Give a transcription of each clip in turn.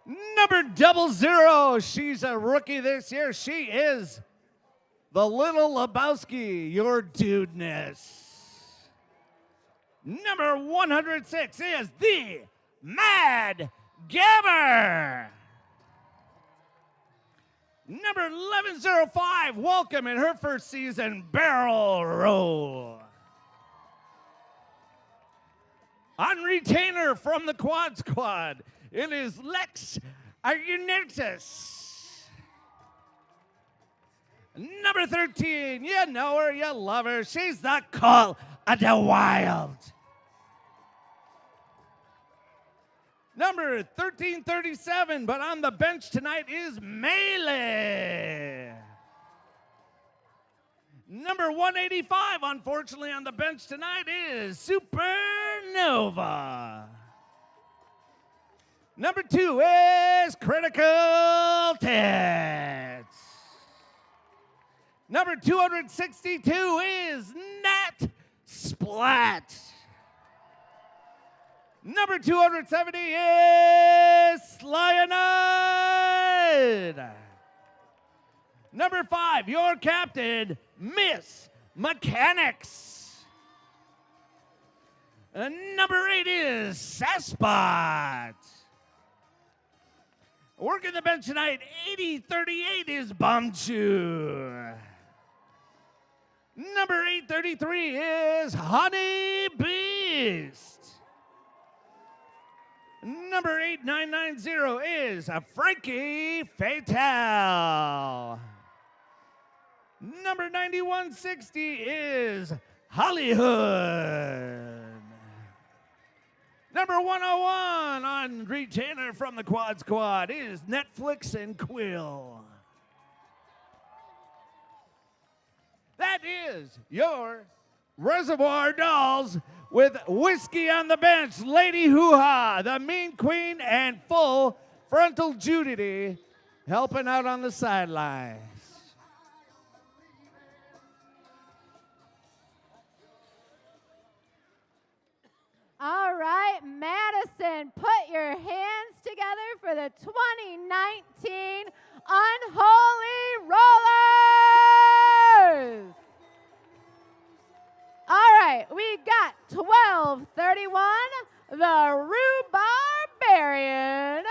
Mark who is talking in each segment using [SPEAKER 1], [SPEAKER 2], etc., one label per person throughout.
[SPEAKER 1] Number 00, she's a rookie this year. She is the Little Lebowski, your dudeness. Number 106 is the Mad Gabber. Number 1105, welcome in her first season, Barrel Roll. On retainer from the Quad Squad, it is Lex Argunitis. Number 13, you know her, you love her. She's the Call of the Wild. Number 1337, but on the bench tonight is Melee. Number 185, unfortunately on the bench tonight is Supernova. Number 2 is Critical Tits. Number 262 is Nat Splat. Number 270 is Cyanide. Number 5, your captain, Miss Mechanics. And number 8 is Sasspot. Working the bench tonight, 8038 is Bumchu. Number 833 is Honey Beast. Number 8990 is Frankie Fatal. Number 9160 is Hollywood. Number 101 on retainer from the Quad Squad is Netflix and Quill. That is your Reservoir Dolls with Whiskey on the bench, Lady Hoo-Ha, the Mean Queen, and Full Frontal Judy helping out on the sidelines.
[SPEAKER 2] All right, Madison, put your hands together for the 2019 Unholy Rollers. All right, we got 1231, the Rhubarbarian.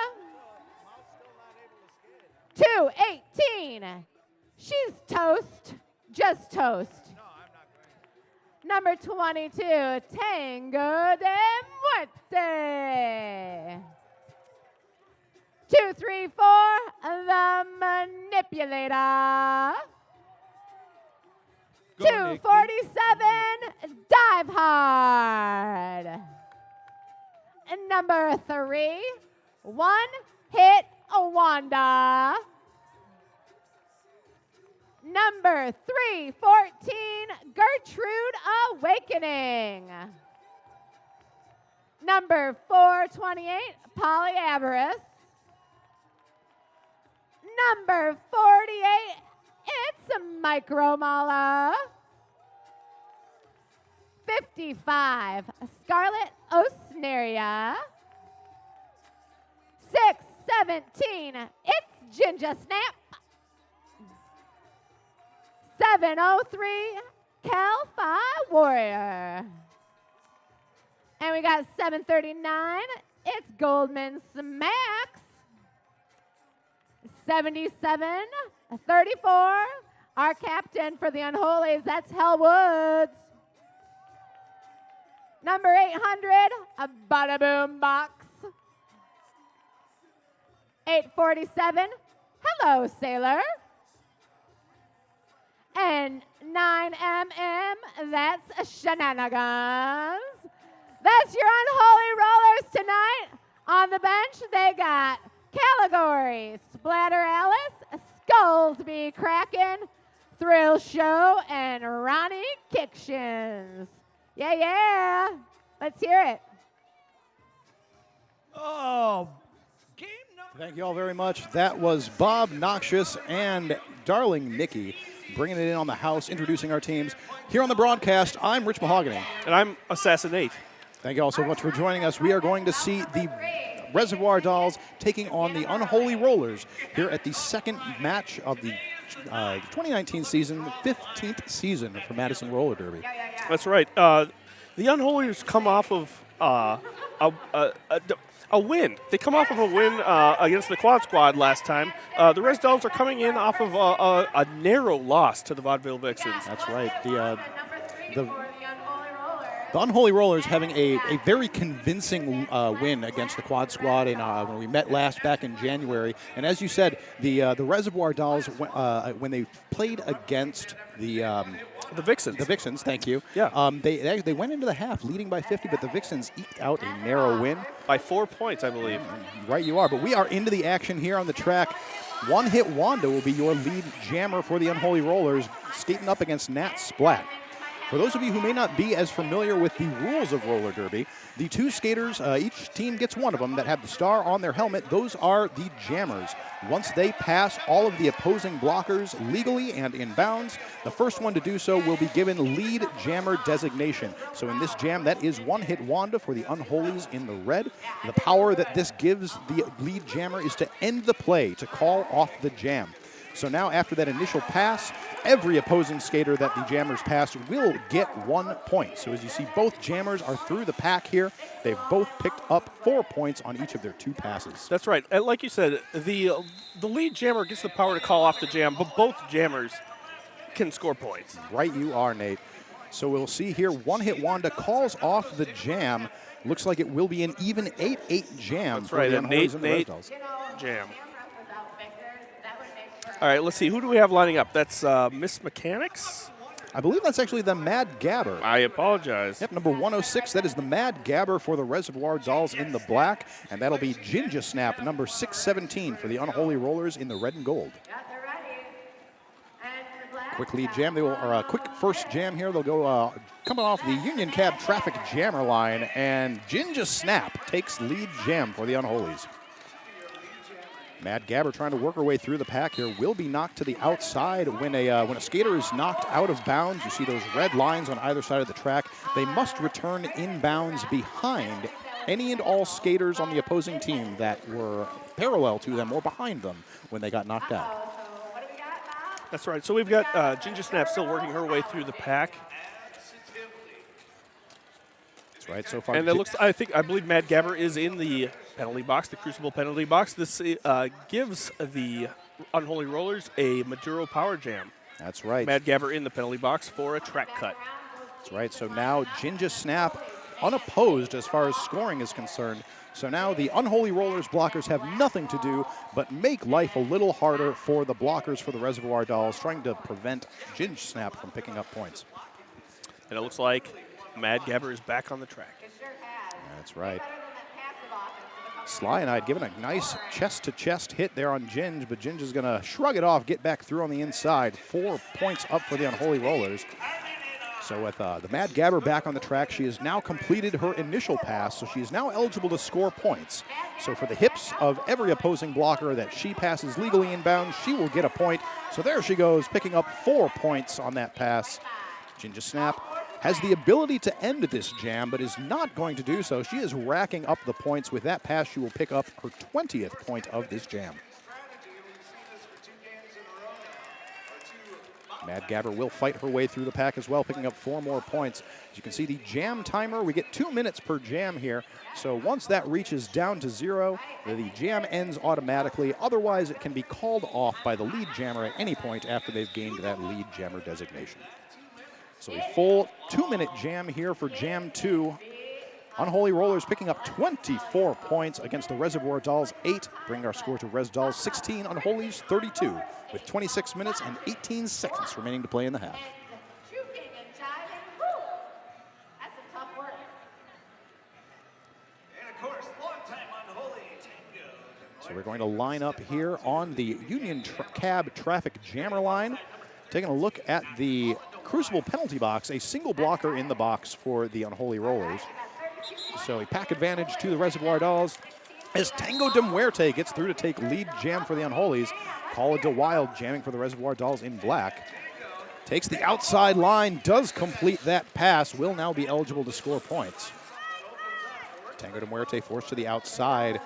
[SPEAKER 2] 218, she's toast, just toast. Number 22, Tango de Muerte. 234, the Manipulator. 247, Dive Hard. And number 3, One Hit Wanda. Number 314, Gertrude Awakening. Number 428, Polyavarice. Number 48, it's Micromala. 55, Scarlet Osneria. 617, it's Ginger Snap. 703, Cal Phi Warrior. And we got 739, it's Goldman Smacks. 7734, our captain for the Unholies, that's Hell Woods. Number 800, a Bada Boom Box. 847, hello, Sailor. And 9MM, that's Shenanigans. That's your Unholy Rollers tonight. On the bench, they got Caligari, Splatter Alice, Skullsby Kraken, Thrill Show, and Ronnie Kickshins. Yeah, yeah. Let's hear it.
[SPEAKER 1] Oh, game number.
[SPEAKER 3] Thank you all very much. That was Bob Noxious and Darling Nikki bringing it in on the house, introducing our teams. Here on the broadcast, I'm Rich Mahogany.
[SPEAKER 4] And I'm Assassinate.
[SPEAKER 3] Thank you all so much for joining us. We are going to see the Reservoir Dolls taking on the Unholy Rollers here at the second match of the 2019 season, the 15th season for Madison Roller Derby.
[SPEAKER 4] That's right. The Unholy's come off of a win. They come off of a win against the Quad Squad last time. The Res Dolls are coming in off of a narrow loss to the Vaudeville Vixens.
[SPEAKER 3] That's right. The Unholy Rollers having a very convincing win against the Quad Squad when we met last back in January. And as you said, the Reservoir Dolls, when they played against the
[SPEAKER 4] Vixens.
[SPEAKER 3] The Vixens, thank you.
[SPEAKER 4] Yeah.
[SPEAKER 3] They went into the half leading by 50, but the Vixens eked out a narrow win.
[SPEAKER 4] By 4 points, I believe.
[SPEAKER 3] Right you are, but we are into the action here on the track. One Hit Wanda will be your lead jammer for the Unholy Rollers, skating up against Nat Splat. For those of you who may not be as familiar with the rules of roller derby, the two skaters, each team gets one of them that have the star on their helmet. Those are the jammers. Once they pass all of the opposing blockers legally and in bounds, the first one to do so will be given lead jammer designation. So in this jam, that is One Hit Wanda for the Unholies in the red. The power that this gives the lead jammer is to end the play, to call off the jam. So now after that initial pass, every opposing skater that the jammers pass will get 1 point. So as you see, both jammers are through the pack here. They've both picked up 4 points on each of their 2 passes.
[SPEAKER 4] That's right. And like you said, the lead jammer gets the power to call off the jam, but both jammers can score points.
[SPEAKER 3] Right you are, Nate. So we'll see here, One Hit Wanda calls off the jam. Looks like it will be an even 8-8 jam.
[SPEAKER 4] That's right,
[SPEAKER 3] the
[SPEAKER 4] a
[SPEAKER 3] Unholies and the Res
[SPEAKER 4] Nate
[SPEAKER 3] Dolls.
[SPEAKER 4] jam. All right, let's see. Who do we have lining up? That's Miss Mechanics?
[SPEAKER 3] I believe that's actually the Mad Gabber.
[SPEAKER 4] I apologize.
[SPEAKER 3] Yep, number 106, that is the Mad Gabber for the Reservoir Dolls in the black, and that'll be Ginger Snap, number 617 for the Unholy Rollers in the red and gold. Quick lead jam, they will, or a quick first jam here. They'll go coming off the Union Cab traffic jammer line, and Ginger Snap takes lead jam for the Unholies. Mad Gabber trying to work her way through the pack here, will be knocked to the outside. When a skater is knocked out of bounds, you see those red lines on either side of the track. They must return inbounds behind any and all skaters on the opposing team that were parallel to them or behind them when they got knocked out.
[SPEAKER 4] That's right. So we've got Ginger Snap still working her way through the pack.
[SPEAKER 3] That's right, so far.
[SPEAKER 4] And it looks, I believe Mad Gabber is in the penalty box, the Crucible penalty box. This gives the Unholy Rollers a Maduro power jam.
[SPEAKER 3] That's right.
[SPEAKER 4] Mad Gabber in the penalty box for a track cut.
[SPEAKER 3] That's right, so now Ginger Snap unopposed as far as scoring is concerned. So now the Unholy Rollers blockers have nothing to do but make life a little harder for the blockers for the Reservoir Dolls, trying to prevent Ginger Snap from picking up points.
[SPEAKER 4] And it looks like Mad Gabber is back on the track.
[SPEAKER 3] That's right. Sly and I had given a nice chest-to-chest hit there on Ginge, but Ginge is going to shrug it off, get back through on the inside. 4 points up for the Unholy Rollers. So with the Mad Gabber back on the track, she has now completed her initial pass, so she is now eligible to score points. So for the hips of every opposing blocker that she passes legally inbound, she will get a point. So there she goes, picking up 4 points on that pass. Ginger Snap has the ability to end this jam, but is not going to do so. She is racking up the points. With that pass, she will pick up her 20th point of this jam. Mad Gabber will fight her way through the pack as well, picking up 4 more points. As you can see, the jam timer, we get 2 minutes per jam here. So once that reaches down to 0, the jam ends automatically. Otherwise, it can be called off by the lead jammer at any point after they've gained that lead jammer designation. So a full 2-minute jam here for Jam 2. Unholy Rollers picking up 24 points against the Reservoir Dolls 8, bringing our score to Res Dolls 16, Unholies 32, with 26 minutes and 18 seconds remaining to play in the half. So we're going to line up here on the Union Cab traffic jammer line, taking a look at the Crucible penalty box, a single blocker in the box for the Unholy Rollers. So a pack advantage to the Reservoir Dolls as Tango de Muerte gets through to take lead jam for the Unholies. Call it DeWild jamming for the Reservoir Dolls in black. Takes the outside line, does complete that pass, will now be eligible to score points. Tango de Muerte forced to the outside.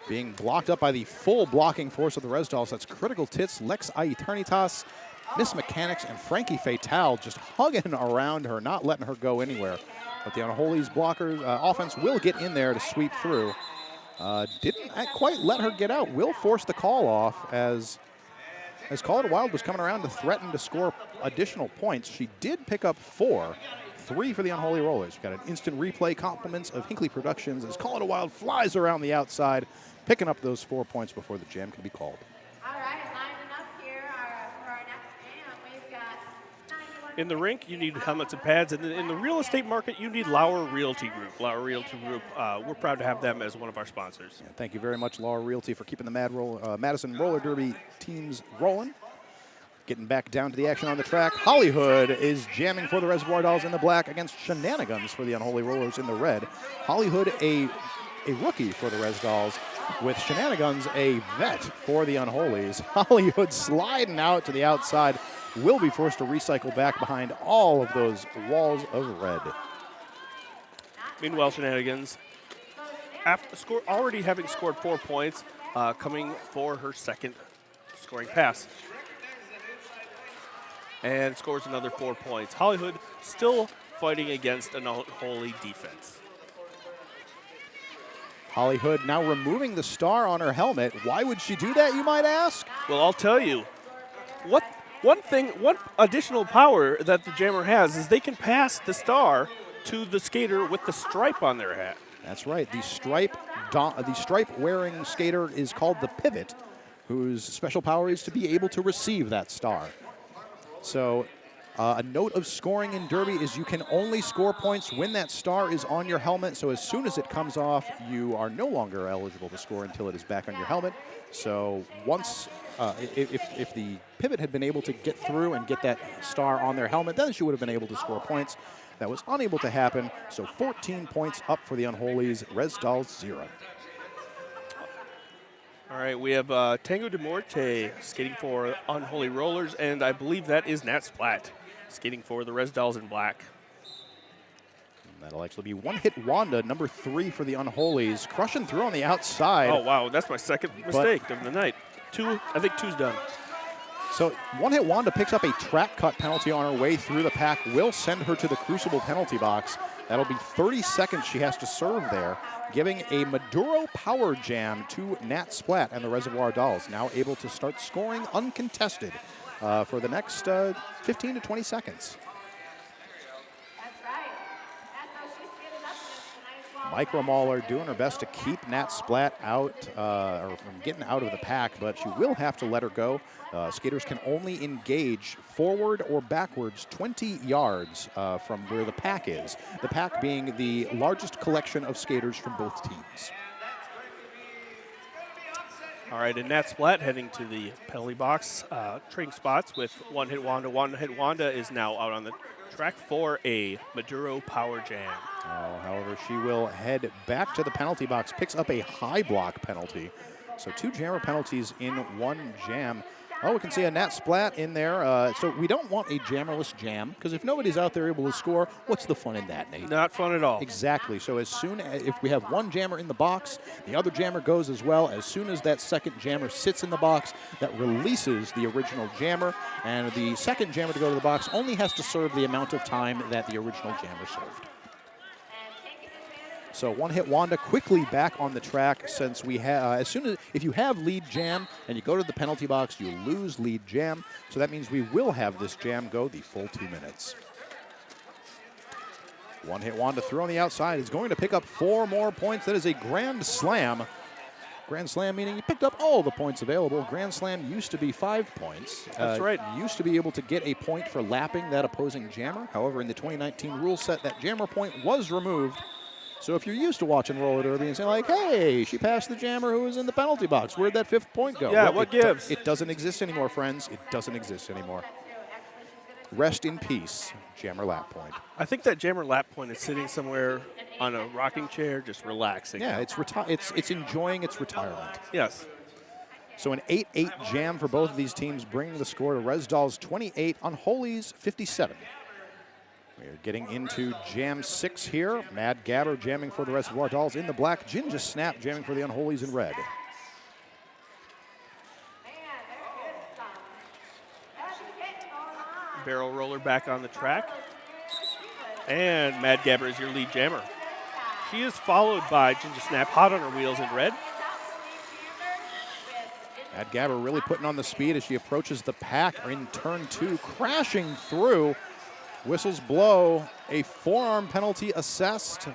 [SPEAKER 3] being blocked up by the full blocking force of the Res Dolls. That's Critical Tits, Lex Aeternitas, Miss Mechanics, and Frankie Fatale just hugging around her, not letting her go anywhere. But the Unholy's blockers offense will get in there to sweep through. Didn't quite let her get out. Will force the call off as Call It Wild was coming around to threaten to score additional points. She did pick up 4. 3 for the Unholy Rollers. We've got an instant replay compliments of Hinckley Productions as Call It Wild flies around the outside, picking up those 4 points before the jam can be called.
[SPEAKER 2] All right, lining up here for our next jam, we've got 91.
[SPEAKER 4] In the rink, you need helmets and pads. And in the real estate market, you need Lauer Realty Group. Lauer Realty Group, we're proud to have them as one of our sponsors.
[SPEAKER 3] Yeah, thank you very much, Lauer Realty, for keeping the Madison Roller Derby teams rolling. Getting back down to the action on the track. Hollywood is jamming for the Reservoir Dolls in the black against Shenanigans for the Unholy Rollers in the red. Hollywood, a rookie for the Res Dolls, with Shenanigans, a vet for the Unholies. Hollywood sliding out to the outside, will be forced to recycle back behind all of those walls of red.
[SPEAKER 4] Meanwhile, Shenanigans, already having scored 4 points, coming for her second scoring pass. And scores another 4 points. Hollywood still fighting against an Unholy defense.
[SPEAKER 3] Hollywood now removing the star on her helmet. Why would she do that, you might ask?
[SPEAKER 4] Well, I'll tell you. One additional power that the jammer has is they can pass the star to the skater with the stripe on their hat.
[SPEAKER 3] That's right. The stripe wearing skater is called the pivot, whose special power is to be able to receive that star. So a note of scoring in Derby is you can only score points when that star is on your helmet. So as soon as it comes off, you are no longer eligible to score until it is back on your helmet. So once, if the pivot had been able to get through and get that star on their helmet, then she would have been able to score points. That was unable to happen. So 14 points up for the Unholies. Res Dolls 0.
[SPEAKER 4] All right, we have Tango de Morte skating for Unholy Rollers, and I believe that is Nat Splat skating for the Res Dolls in black.
[SPEAKER 3] And that'll actually be one-hit Wanda, number 3 for the Unholies, crushing through on the outside.
[SPEAKER 4] Oh, wow, that's my second mistake of the night. I think 2's done.
[SPEAKER 3] So one-hit Wanda picks up a track cut penalty on her way through the pack, will send her to the Crucible penalty box. That'll be 30 seconds she has to serve there, giving a Maduro power jam to Nat Splat and the Reservoir Dolls, now able to start scoring uncontested for the next 15 to 20 seconds.
[SPEAKER 2] That's right. That's how she's feeling up against tonight's
[SPEAKER 3] Micro Mauler doing her best to keep Nat Splat out, or from getting out of the pack, but she will have to let her go. Skaters can only engage forward or backwards 20 yards from where the pack is. The pack being the largest collection of skaters from both teams.
[SPEAKER 4] All right, and Nat Splat heading to the penalty box, trading spots with one-hit Wanda. One-hit Wanda is now out on the track for a Maduro power jam.
[SPEAKER 3] However, she will head back to the penalty box, picks up a high block penalty. So 2 jammer penalties in 1 jam. Oh, we can see a Nat Splat in there. So we don't want a jammerless jam, because if nobody's out there able to score, what's the fun in that, Nate?
[SPEAKER 4] Not fun at all.
[SPEAKER 3] Exactly. So as soon as, if we have 1 jammer in the box, the other jammer goes as well. As soon as that second jammer sits in the box, that releases the original jammer, and the second jammer to go to the box only has to serve the amount of time that the original jammer served. So one-hit Wanda quickly back on the track, since we have, if you have lead jam and you go to the penalty box, you lose lead jam. So that means we will have this jam go the full 2 minutes. One-hit Wanda through on the outside is going to pick up 4 more points. That is a grand slam. Grand slam meaning you picked up all the points available. Grand slam used to be 5 points.
[SPEAKER 4] That's right.
[SPEAKER 3] You used to be able to get a point for lapping that opposing jammer. However, in the 2019 rule set, that jammer point was removed. So if you're used to watching roller derby and saying like, hey, she passed the jammer who was in the penalty box, where'd that 5th point go?
[SPEAKER 4] Yeah,
[SPEAKER 3] well,
[SPEAKER 4] what gives?
[SPEAKER 3] It doesn't exist anymore, friends. It doesn't exist anymore. Rest in peace, jammer lap point.
[SPEAKER 4] I think that jammer lap point is sitting somewhere on a rocking chair, just relaxing.
[SPEAKER 3] Yeah, it's enjoying its retirement.
[SPEAKER 4] Yes.
[SPEAKER 3] So an 8-8 jam for both of these teams, bringing the score to Res Dolls 28, Unholy's 57. We are getting into Jam 6 here. Mad Gabber jamming for the Reservoir Dolls in the black. Ginger Snap jamming for the Unholies in red.
[SPEAKER 4] Barrel roller back on the track. And Mad Gabber is your lead jammer. She is followed by Ginger Snap, hot on her wheels in red.
[SPEAKER 3] Mad Gabber really putting on the speed as she approaches the pack in turn 2, crashing through. Whistles blow, a forearm penalty assessed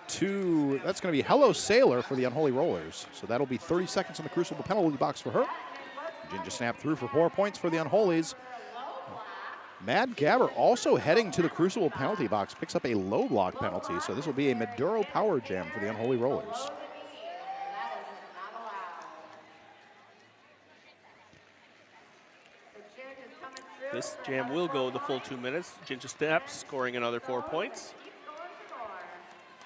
[SPEAKER 3] to, that's going to be Hello Sailor for the Unholy Rollers. So that'll be 30 seconds in the Crucible penalty box for her. Ginger Snap through for 4 points for the Unholies. Mad Gabber also heading to the Crucible penalty box, picks up a low block penalty. So this will be a Maduro power jam for the Unholy Rollers.
[SPEAKER 4] This jam will go the full 2 minutes. Ginger Snap scoring another 4 points.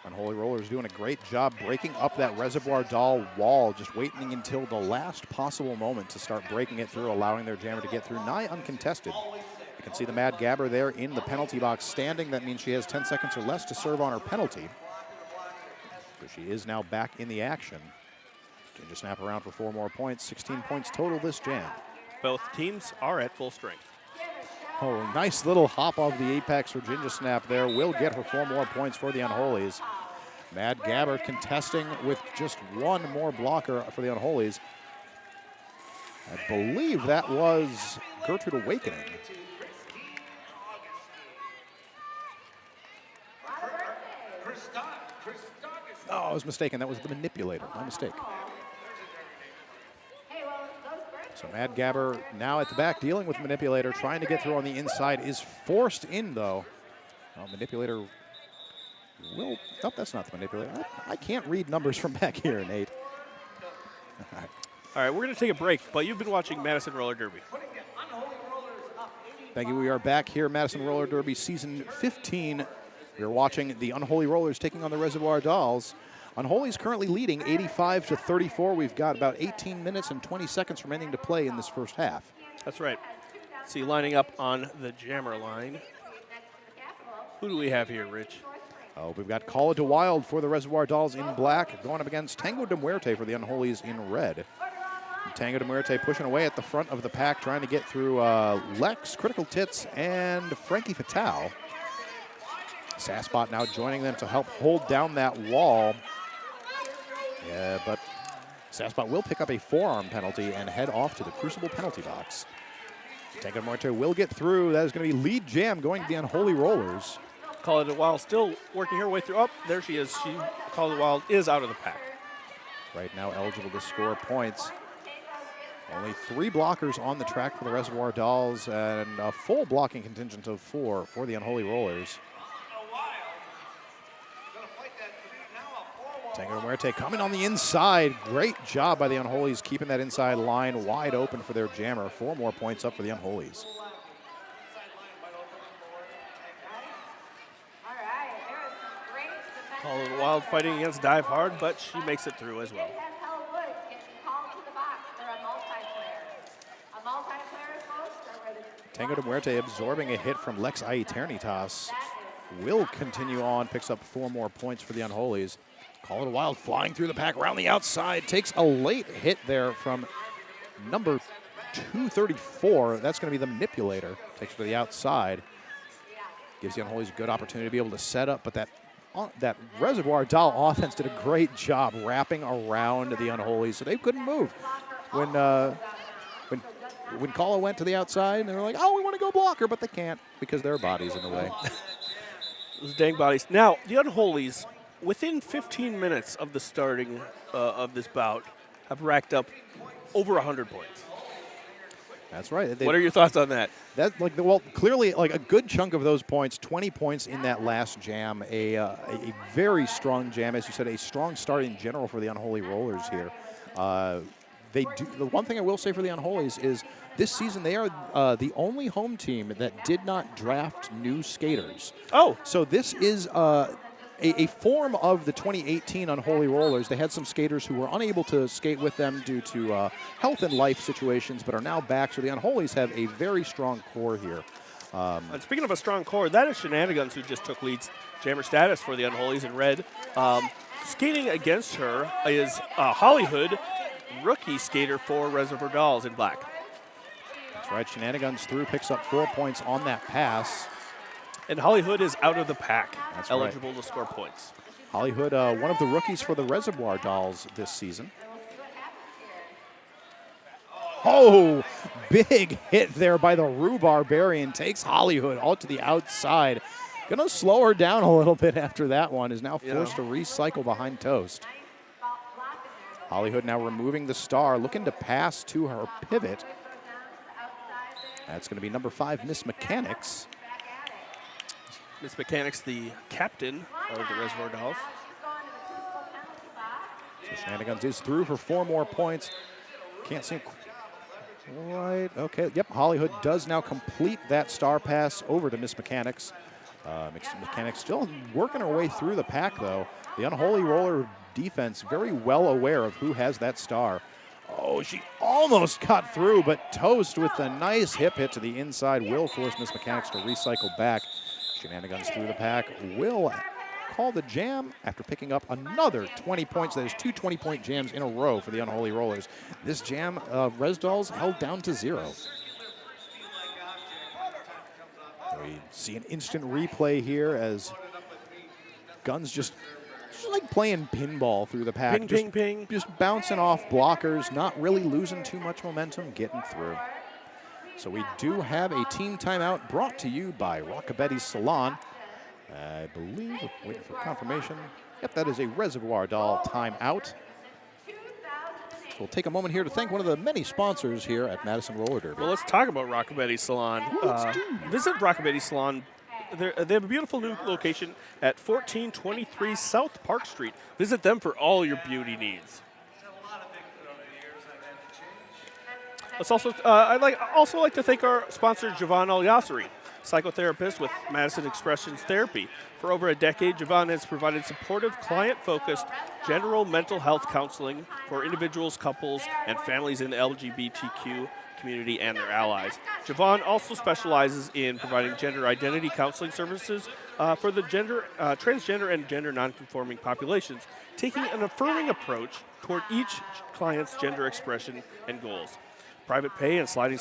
[SPEAKER 3] Unholy Rollers doing a great job breaking up that Reservoir Doll wall, just waiting until the last possible moment to start breaking it through, allowing their jammer to get through nigh uncontested. You can see the Mad Gabber there in the penalty box standing. That means she has 10 seconds or less to serve on her penalty. So she is now back in the action. Ginger Snap around for 4 more points. 16 points total this jam.
[SPEAKER 4] Both teams are at full strength.
[SPEAKER 3] Oh, nice little hop of the apex for Ginger Snap there. Will get her 4 more points for the Unholies. Mad Gabber contesting with just 1 more blocker for the Unholies. I believe that was Gertrude Awakening. Oh, I was mistaken. That was the Manipulator. My mistake. So Mad Gabber now at the back dealing with Manipulator, trying to get through on the inside, is forced in though. Well, Manipulator will, oh, that's not the Manipulator. I can't read numbers from back here, Nate.
[SPEAKER 4] All right, we're going to take a break, but you've been watching Madison Roller Derby.
[SPEAKER 3] Thank you. We are back here, Madison Roller Derby Season 15. We are watching the Unholy Rollers taking on the Reservoir Dolls. Unholy's currently leading 85-34. We've got about 18 minutes and 20 seconds remaining to play in this first half.
[SPEAKER 4] That's right. See, lining up on the jammer line. Who do we have here, Rich?
[SPEAKER 3] Oh, we've got Call It to Wild for the Reservoir Dolls in black, going up against Tango de Muerte for the Unholies in red. Tango de Muerte pushing away at the front of the pack, trying to get through Lex, Critical Tits, and Frankie Fatale. Sassbot now joining them to help hold down that wall. Yeah, but Sassbot will pick up a forearm penalty and head off to the Crucible penalty box. Tango de Muerte will get through. That is going to be lead jam going to the Unholy Rollers.
[SPEAKER 4] Call It a Wild still working her way through. Oh, there she is. Call It a Wild is out of the pack.
[SPEAKER 3] Right now eligible to score points. Only 3 blockers on the track for the Reservoir Dolls and a full blocking contingent of 4 for the Unholy Rollers. Tango de Muerte coming on the inside. Great job by the Unholies keeping that inside line wide open for their jammer. 4 more points up for the Unholies.
[SPEAKER 4] Call It a Wild fighting against Dive Hard, but she makes it through as well.
[SPEAKER 3] Tango de Muerte absorbing a hit from Lex Aeternitas. Will continue on, picks up 4 more points for the Unholies. Call It a Wild flying through the pack around the outside. Takes a late hit there from number 234. That's going to be the Manipulator. Takes it to the outside. Gives the Unholies a good opportunity to be able to set up, but that Reservoir Doll offense did a great job wrapping around the Unholies, so they couldn't move. When Kala went to the outside, they were like, oh, we want to go blocker, but they can't because their body's in the way.
[SPEAKER 4] Those dang bodies. Now, the Unholies, within 15 minutes of the starting of this bout, have racked up over 100 points.
[SPEAKER 3] That's right.
[SPEAKER 4] What are your thoughts on that?
[SPEAKER 3] That's like well, clearly, like a good chunk of those points, 20 points in that last jam, a very strong jam, as you said, a strong start in general for the Unholy Rollers here. They do. The one thing I will say for the Unholies is this season they are the only home team that did not draft new skaters.
[SPEAKER 4] Oh,
[SPEAKER 3] so this is a form of the 2018 Unholy Rollers. They had some skaters who were unable to skate with them due to health and life situations, but are now back. So the Unholies have a very strong core here.
[SPEAKER 4] And speaking of a strong core, that is Shenanigans, who just took lead jammer status for the Unholies in red. Skating against her is Hollywood, rookie skater for Reservoir Dolls in black.
[SPEAKER 3] That's right. Shenanigans through, picks up 4 points on that pass.
[SPEAKER 4] And Hollywood is out of the pack,
[SPEAKER 3] That's
[SPEAKER 4] eligible to score points.
[SPEAKER 3] Hollywood, one of the rookies for the Reservoir Dolls this season. Oh, big hit there by the Rhubarbarian. Takes Hollywood out to the outside. Gonna slow her down a little bit after that one. Is now forced to recycle behind Toast. Hollywood now removing the star, looking to pass to her pivot. That's gonna be number 5, Miss Mechanics.
[SPEAKER 4] Miss Mechanics, the captain of the Reservoir Dolls.
[SPEAKER 3] So Shenanigans is through for 4 more points. Can't see quite. Okay, yep, Hollywood does now complete that star pass over to Miss Mechanics. Miss Mechanics still working her way through the pack, though. The Unholy Roller defense very well aware of who has that star. Oh, she almost cut through, but Toast with a nice hip hit to the inside will force Miss Mechanics to recycle back. Shenanigans through the pack will call the jam after picking up another 20 points. That is 2 20-point jams in a row for the Unholy Rollers. This jam, Res Dolls held down to 0. We see an instant replay here as Guns just like playing pinball through the pack.
[SPEAKER 4] Ping, ping, ping.
[SPEAKER 3] Just bouncing off blockers, not really losing too much momentum, getting through. So we do have a team timeout brought to you by Rockabetti Salon. I believe, waiting for confirmation. Yep, that is a Reservoir Doll timeout. So we'll take a moment here to thank one of the many sponsors here at Madison Roller Derby.
[SPEAKER 4] Well, let's talk about Rockabetti Salon. Visit Rockabetti Salon. They have a beautiful new location at 1423 South Park Street. Visit them for all your beauty needs. Let's also, I'd also like to thank our sponsor, Javon Al-Yasseri, psychotherapist with Madison Expressions Therapy. For over a decade, Javon has provided supportive, client-focused general mental health counseling for individuals, couples, and families in the LGBTQ community and their allies. Javon also specializes in providing gender identity counseling services for the transgender and gender nonconforming populations, taking an affirming approach toward each client's gender expression and goals. Private pay and sliding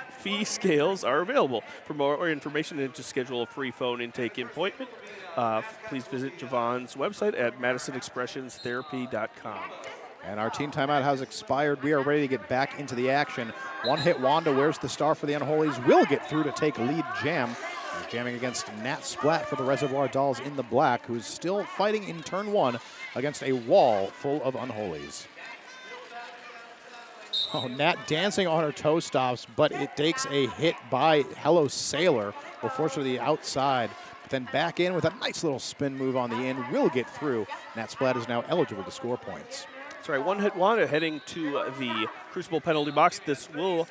[SPEAKER 4] fee scales are available. For more information and to schedule a free phone intake appointment, please visit Javon's website at MadisonExpressionsTherapy.com.
[SPEAKER 3] And our team timeout has expired. We are ready to get back into the action. One hit Wanda wears the star for the Unholies. Will get through to take lead jam. He's jamming against Nat Splat for the Reservoir Dolls in the black, who's still fighting in turn 1 against a wall full of Unholies. Oh, Nat dancing on her toe stops, but it takes a hit by Hello Sailor. Will force her to the outside, but then back in with a nice little spin move on the end. Will get through. Nat Splat is now eligible to score points.
[SPEAKER 4] That's right, one hit Wanda heading to the Crucible penalty box. This will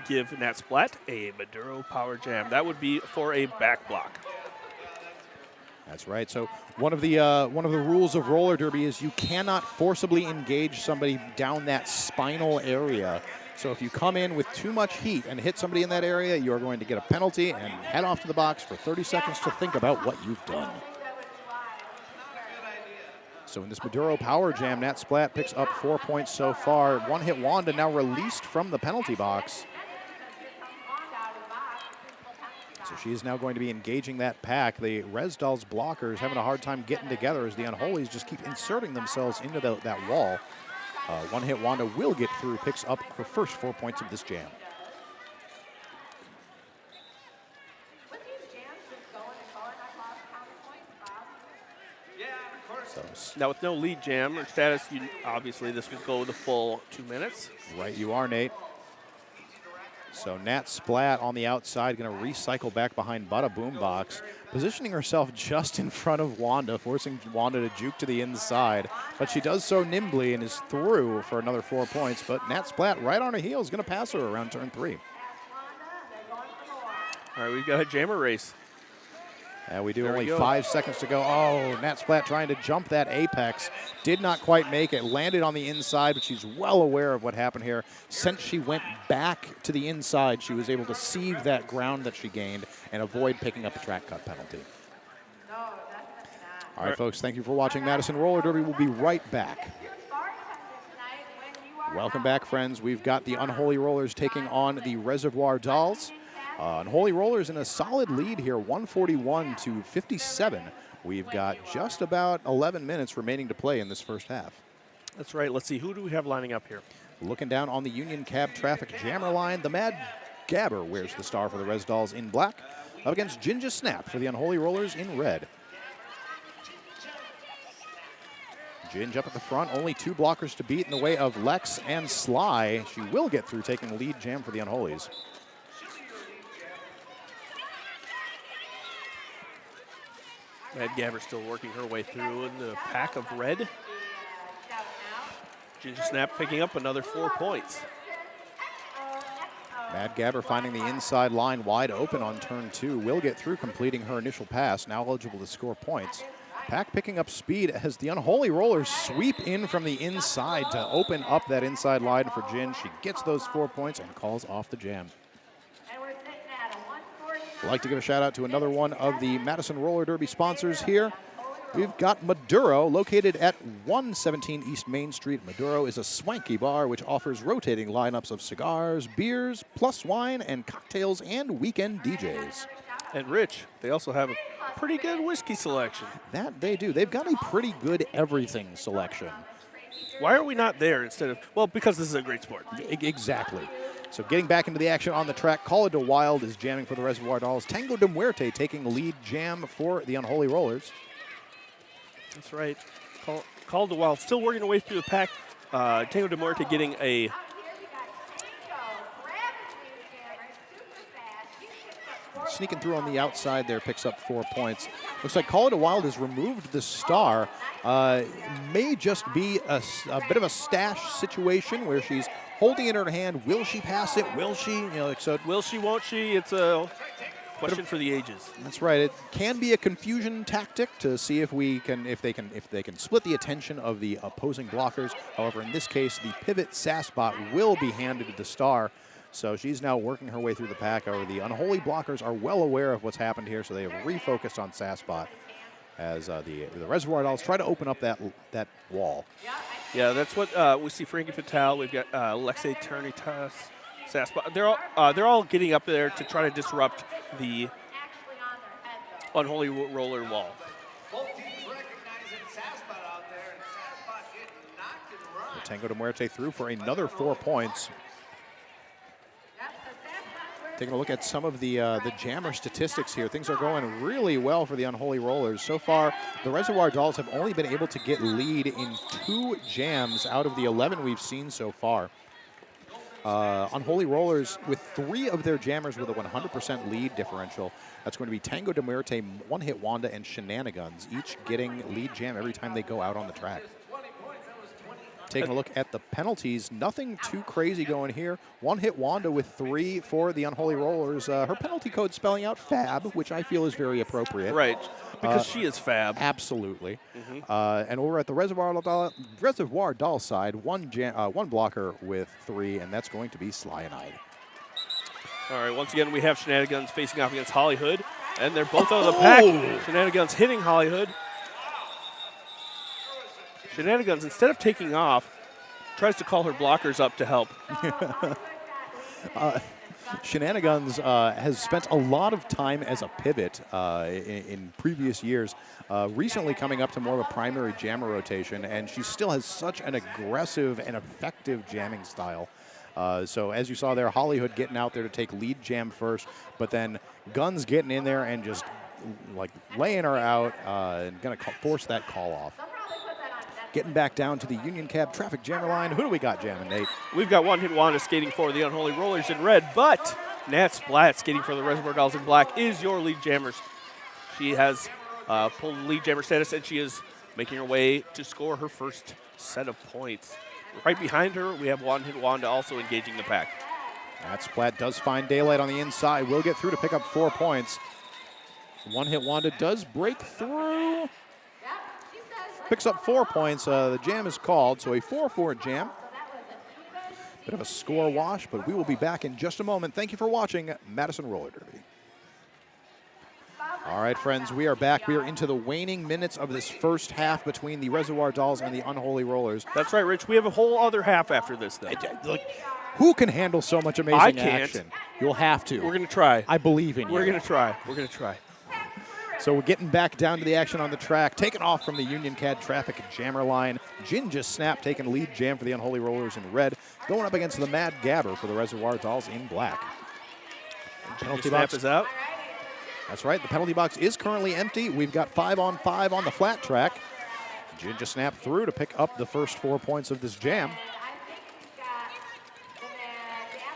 [SPEAKER 4] give Nat Splat a Maduro power jam. That would be for a back block.
[SPEAKER 3] That's right. So one of the rules of roller derby is you cannot forcibly engage somebody down that spinal area. So if you come in with too much heat and hit somebody in that area, you're going to get a penalty and head off to the box for 30 seconds to think about what you've done. So in this Maduro power jam, Nat Splat picks up 4 points so far. One hit Wanda now released from the penalty box. So she is now going to be engaging that pack. The Res Dolls blockers having a hard time getting together as the Unholies just keep inserting themselves into that wall. One hit Wanda will get through, picks up her first 4 points of this jam.
[SPEAKER 4] Now with no lead jam or status, obviously this would go the full 2 minutes.
[SPEAKER 3] Right, you are, Nate. So Nat Splat on the outside, going to recycle back behind Bada Boombox, positioning herself just in front of Wanda, forcing Wanda to juke to the inside. But she does so nimbly and is through for another 4 points. But Nat Splat right on her heels, going to pass her around turn 3.
[SPEAKER 4] All right, we've got a jammer race.
[SPEAKER 3] And we do
[SPEAKER 4] There we
[SPEAKER 3] only
[SPEAKER 4] go.
[SPEAKER 3] 5 seconds to go. Oh, Nat Splat trying to jump that apex. Did not quite make it. Landed on the inside, but she's well aware of what happened here. Since she went back to the inside, she was able to sieve that ground that she gained and avoid picking up a track cut penalty. All right, folks, thank you for watching Madison Roller Derby. We'll be right back. Welcome back, friends. We've got the Unholy Rollers taking on the Reservoir Dolls. Unholy Rollers in a solid lead here, 141 to 57. We've got just about 11 minutes remaining to play in this first half.
[SPEAKER 4] That's right. Let's see. Who do we have lining up here?
[SPEAKER 3] Looking down on the Union Cab Traffic Jammer line, the Mad Gabber wears the star for the Res Dolls in black, up against Ginger Snap for the Unholy Rollers in red. Ginge up at the front, only 2 blockers to beat in the way of Lex and Sly. She will get through taking the lead jam for the Unholies.
[SPEAKER 4] Mad Gabber still working her way through in the pack of red. Ginger Snap picking up another 4 points.
[SPEAKER 3] Mad Gabber finding the inside line wide open on turn 2. Will get through, completing her initial pass, now eligible to score points. Pack picking up speed as the Unholy Rollers sweep in from the inside to open up that inside line for Jin. She gets those 4 points and calls off the jam. I'd like to give a shout out to another one of the Madison Roller Derby sponsors here. We've got Maduro, located at 117 East Main Street. Maduro is a swanky bar which offers rotating lineups of cigars, beers, plus wine, and cocktails, and weekend DJs.
[SPEAKER 4] And Rich, they also have a pretty good whiskey selection.
[SPEAKER 3] That they do. They've got a pretty good everything selection.
[SPEAKER 4] Why are we not there instead of, well, because this is a great sport.
[SPEAKER 3] Exactly. So getting back into the action on the track, Call It to Wild is jamming for the Reservoir Dolls. Tango de Muerte taking lead jam for the Unholy Rollers.
[SPEAKER 4] That's right. Call to Wild still working their way through the pack. Tango de Muerte getting a
[SPEAKER 3] sneaking through on the outside there, picks up 4 points. Looks like Call It a Wild has removed the star. May just be a bit of a stash situation where she's holding it in her hand. Will she pass it? Will she? You know, so
[SPEAKER 4] will she, won't she? It's a question for the ages.
[SPEAKER 3] That's right. It can be a confusion tactic to see if they can split the attention of the opposing blockers. However, in this case, the pivot Sassbot will be handed to the star. So she's now working her way through the pack. However, the Unholy blockers are well aware of what's happened here, so they have refocused on Sassbot as the Reservoir Dolls try to open up that wall.
[SPEAKER 4] Yeah, that's what we see. Frankie Fatale. We've got Lexi Turnitas, Sassbot. They're all getting up there to try to disrupt the Unholy Roller wall.
[SPEAKER 3] Tango de Muerte through for another 4 points. Taking a look at some of the jammer statistics here, things are going really well for the Unholy Rollers. So far, the Reservoir Dolls have only been able to get lead in 2 jams out of the 11 we've seen so far. Unholy Rollers with 3 of their jammers with a 100% lead differential. That's going to be Tango de Muerte, One Hit Wanda, and Shenanigans, each getting lead jam every time they go out on the track. Taking a look at the penalties, nothing too crazy going here. One Hit Wanda with 3 for the Unholy Rollers. Her penalty code spelling out Fab, which I feel is very appropriate.
[SPEAKER 4] Right, because she is Fab.
[SPEAKER 3] Absolutely. And over at the Reservoir Doll side, one blocker with 3, and that's going to be Slyanide.
[SPEAKER 4] All right, once again, we have Shenanigans facing off against Hollyhood, and they're both out of the pack. Shenanigans hitting Hollyhood. Shenanigans, instead of taking off, tries to call her blockers up to help.
[SPEAKER 3] Shenanigans has spent a lot of time as a pivot in previous years, recently coming up to more of a primary jammer rotation, and she still has such an aggressive and effective jamming style. So as you saw there, Hollyhood getting out there to take lead jam first, but then Guns getting in there and just like laying her out and going to force that call off. Getting back down to the Union Cab Traffic Jammer line. Who do we got jamming, Nate?
[SPEAKER 4] We've got One Hit Wanda skating for the Unholy Rollers in red, but Nat Splat skating for the Reservoir Dolls in black is your lead jammer. She has pulled lead jammer status, and she is making her way to score her first set of points. Right behind her, we have One Hit Wanda also engaging the pack.
[SPEAKER 3] Nat Splat does find daylight on the inside. Will get through to pick up 4 points. One-hit Wanda does break through. Picks up 4 points. The jam is called, so a 4-4 jam. Bit of a score wash, but we will be back in just a moment. Thank you for watching Madison Roller Derby. All right, friends, we are back. We are into the waning minutes of this first half between the Reservoir Dolls and the Unholy Rollers.
[SPEAKER 4] That's right, Rich. We have a whole other half after this, though.
[SPEAKER 3] Like, who can handle so much amazing
[SPEAKER 4] I can't.
[SPEAKER 3] action? You'll have to.
[SPEAKER 4] We're going to try.
[SPEAKER 3] I believe in you.
[SPEAKER 4] We're going to try. We're going to try.
[SPEAKER 3] So we're getting back down to the action on the track. Taken off from the Union CAD traffic jammer line. Ginja Snap taking lead jam for the Unholy Rollers in red. Going up against the Mad Gabber for the Reservoir Dolls in black.
[SPEAKER 4] Penalty Snap is out.
[SPEAKER 3] That's right. The penalty box is currently empty. We've got 5-on-5 on the flat track. Ginja Snap through to pick up the first 4 points of this jam.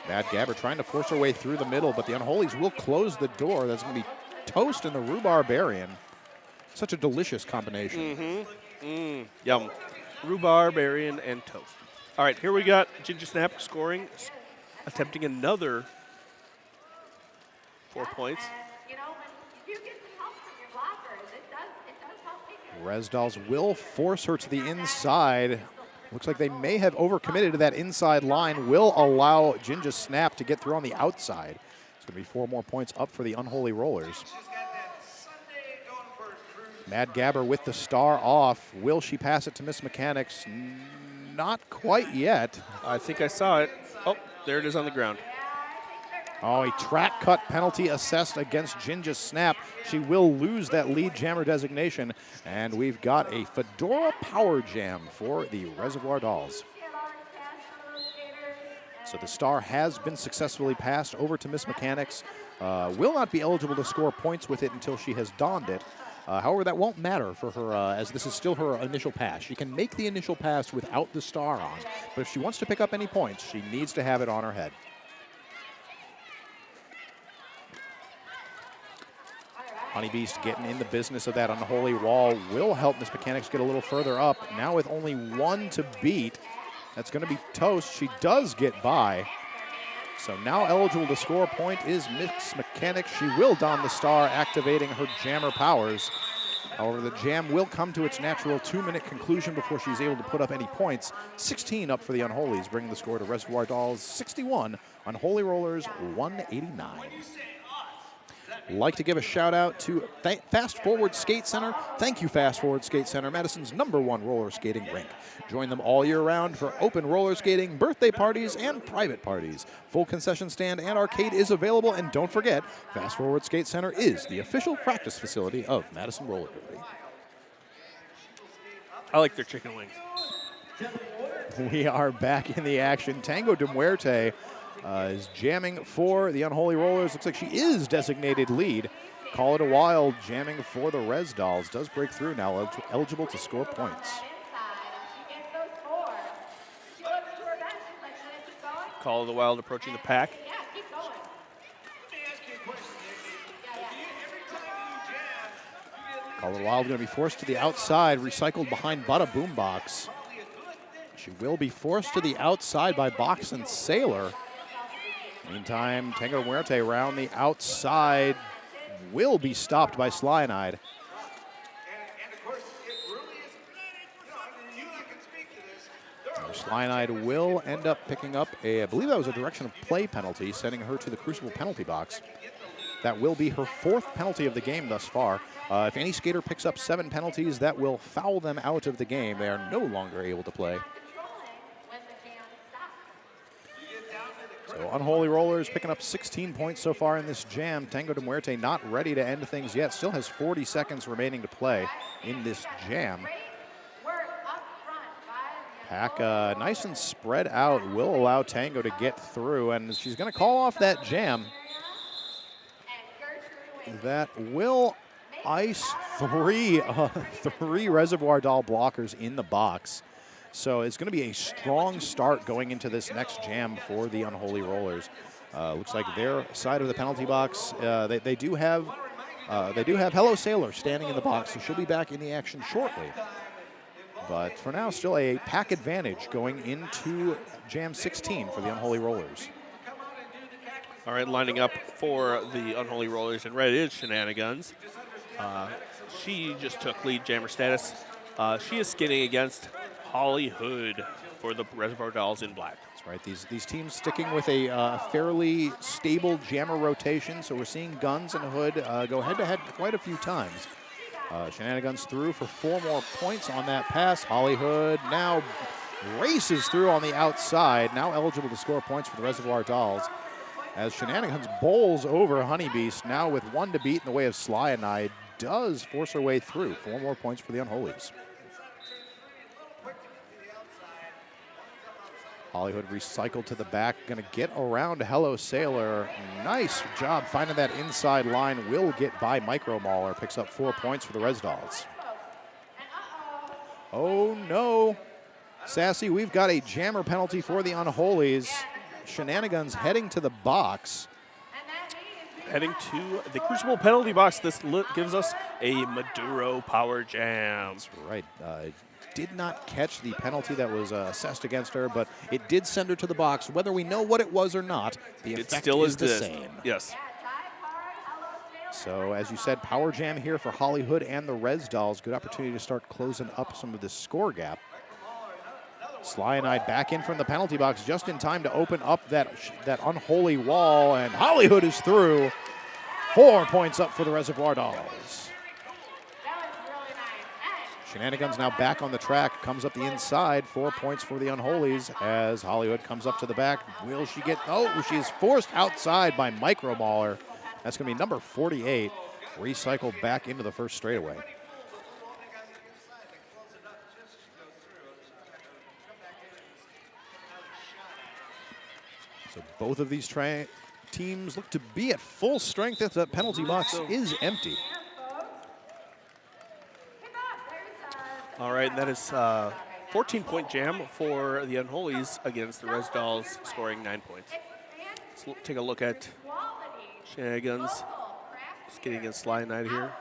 [SPEAKER 3] Mad Gabber trying to force her way through the middle, but the Unholies will close the door. That's going to be toast and the rhubarbarian. Such a delicious combination.
[SPEAKER 4] Yum. Rhubarbarian and toast. All right, here we got Ginja Snap scoring, attempting another 4 points.
[SPEAKER 3] Res Dolls will force her to the inside. Looks like they may have overcommitted to that inside line. Will allow Ginja Snap to get through on the outside. It's going to be 4 more points up for the Unholy Rollers. Mad Gabber with the star off. Will she pass it to Miss Mechanics? Not quite yet.
[SPEAKER 4] I think I saw it. Oh, there it is on the ground.
[SPEAKER 3] Oh, a track cut penalty assessed against Ginja Snap. She will lose that lead jammer designation. And we've got a Fedora Power Jam for the Reservoir Dolls. So the star has been successfully passed over to Miss Mechanics. Will not be eligible to score points with it until she has donned it. However, that won't matter for her as this is still her initial pass. She can make the initial pass without the star on. But if she wants to pick up any points, she needs to have it on her head. Honeybeast getting in the business of that unholy wall will help Miss Mechanics get a little further up. Now with only 1 to beat, that's going to be toast. She does get by. So now eligible to score a point is Miss Mechanics. She will don the star, activating her jammer powers. However, the jam will come to its natural 2-minute conclusion before she's able to put up any points. 16 up for the Unholies, bringing the score to Reservoir Dolls 61, Unholy Rollers 189. Like to give a shout out to Fast Forward Skate Center. Thank you, Fast Forward Skate Center, Madison's #1 roller skating rink. Join them all year round for open roller skating, birthday parties, and private parties. Full concession stand and arcade is available, and don't forget, Fast Forward Skate Center is the official practice facility of Madison Roller Derby.
[SPEAKER 4] I like their chicken wings.
[SPEAKER 3] We are back in the action. Tango de Muerte is jamming for the Unholy Rollers. Looks like she is designated lead. Call it a wild, jamming for the Res Dolls. Does break through now, eligible to score points.
[SPEAKER 4] Call of the Wild approaching the pack.
[SPEAKER 3] Call of the Wild going to be forced to the outside, recycled behind Bada Boombox. She will be forced to the outside by Box and Sailor. Meantime, Tango de Muerte around the outside will be stopped by Slynide. Slynide will end up picking up I believe that was a direction of play penalty, sending her to the Crucible penalty box. That will be her 4th penalty of the game thus far. If any skater picks up 7 penalties, that will foul them out of the game. They are no longer able to play. So Unholy Rollers picking up 16 points so far in this jam. Tango de Muerte not ready to end things yet. Still has 40 seconds remaining to play in this jam. Pack nice and spread out will allow Tango to get through, and she's going to call off that jam. That will ice three Reservoir Doll blockers in the box. So it's going to be a strong start going into this next jam for the Unholy Rollers. Looks like their side of the penalty box, they do have Hello Sailor standing in the box, so she'll be back in the action shortly. But for now, still a pack advantage going into jam 16 for the Unholy Rollers.
[SPEAKER 4] All right, lining up for the Unholy Rollers in red is Shenanigans. She just took lead jammer status. She is skating against Holly Hood for the Reservoir Dolls in black.
[SPEAKER 3] That's right. These teams sticking with a fairly stable jammer rotation, so we're seeing Guns and Hood go head-to-head quite a few times. Shenanigans through for 4 more points on that pass. Holly Hood now races through on the outside, now eligible to score points for the Reservoir Dolls. As Shenanigans bowls over Honeybeast, now with 1 to beat in the way of Cyanide, does force her way through. 4 more points for the Unholies. Hollywood recycled to the back, gonna get around Hello Sailor. Nice job finding that inside line. Will get by Micro Mauler, picks up 4 points for the Res Dolls. Oh no. Sassy, we've got a jammer penalty for the Unholies. Shenanigans heading to the box.
[SPEAKER 4] Heading to the Crucible penalty box. This gives us a Maduro power jam.
[SPEAKER 3] That's right. Did not catch the penalty that was assessed against her, but it did send her to the box. Whether we know what it was or not, the effect
[SPEAKER 4] still
[SPEAKER 3] is the same.
[SPEAKER 4] Yes.
[SPEAKER 3] So, as you said, power jam here for Holly Hood and the Res Dolls. Good opportunity to start closing up some of this score gap. Cyanide back in from the penalty box just in time to open up that unholy wall, and Holly Hood is through. 4 points up for the Reservoir Dolls. Shenanigans now back on the track, comes up the inside. 4 points for the Unholies as Hollywood comes up to the back. Will she get, oh, she's forced outside by Micro Mauler. That's gonna be number 48. Recycled back into the first straightaway. So both of these teams look to be at full strength if the penalty box is empty.
[SPEAKER 4] All right, and that is 14-point jam for the Unholies against the Res Dolls, scoring 9 points. Let's take a look at Shenanigans skating against Cyanide here.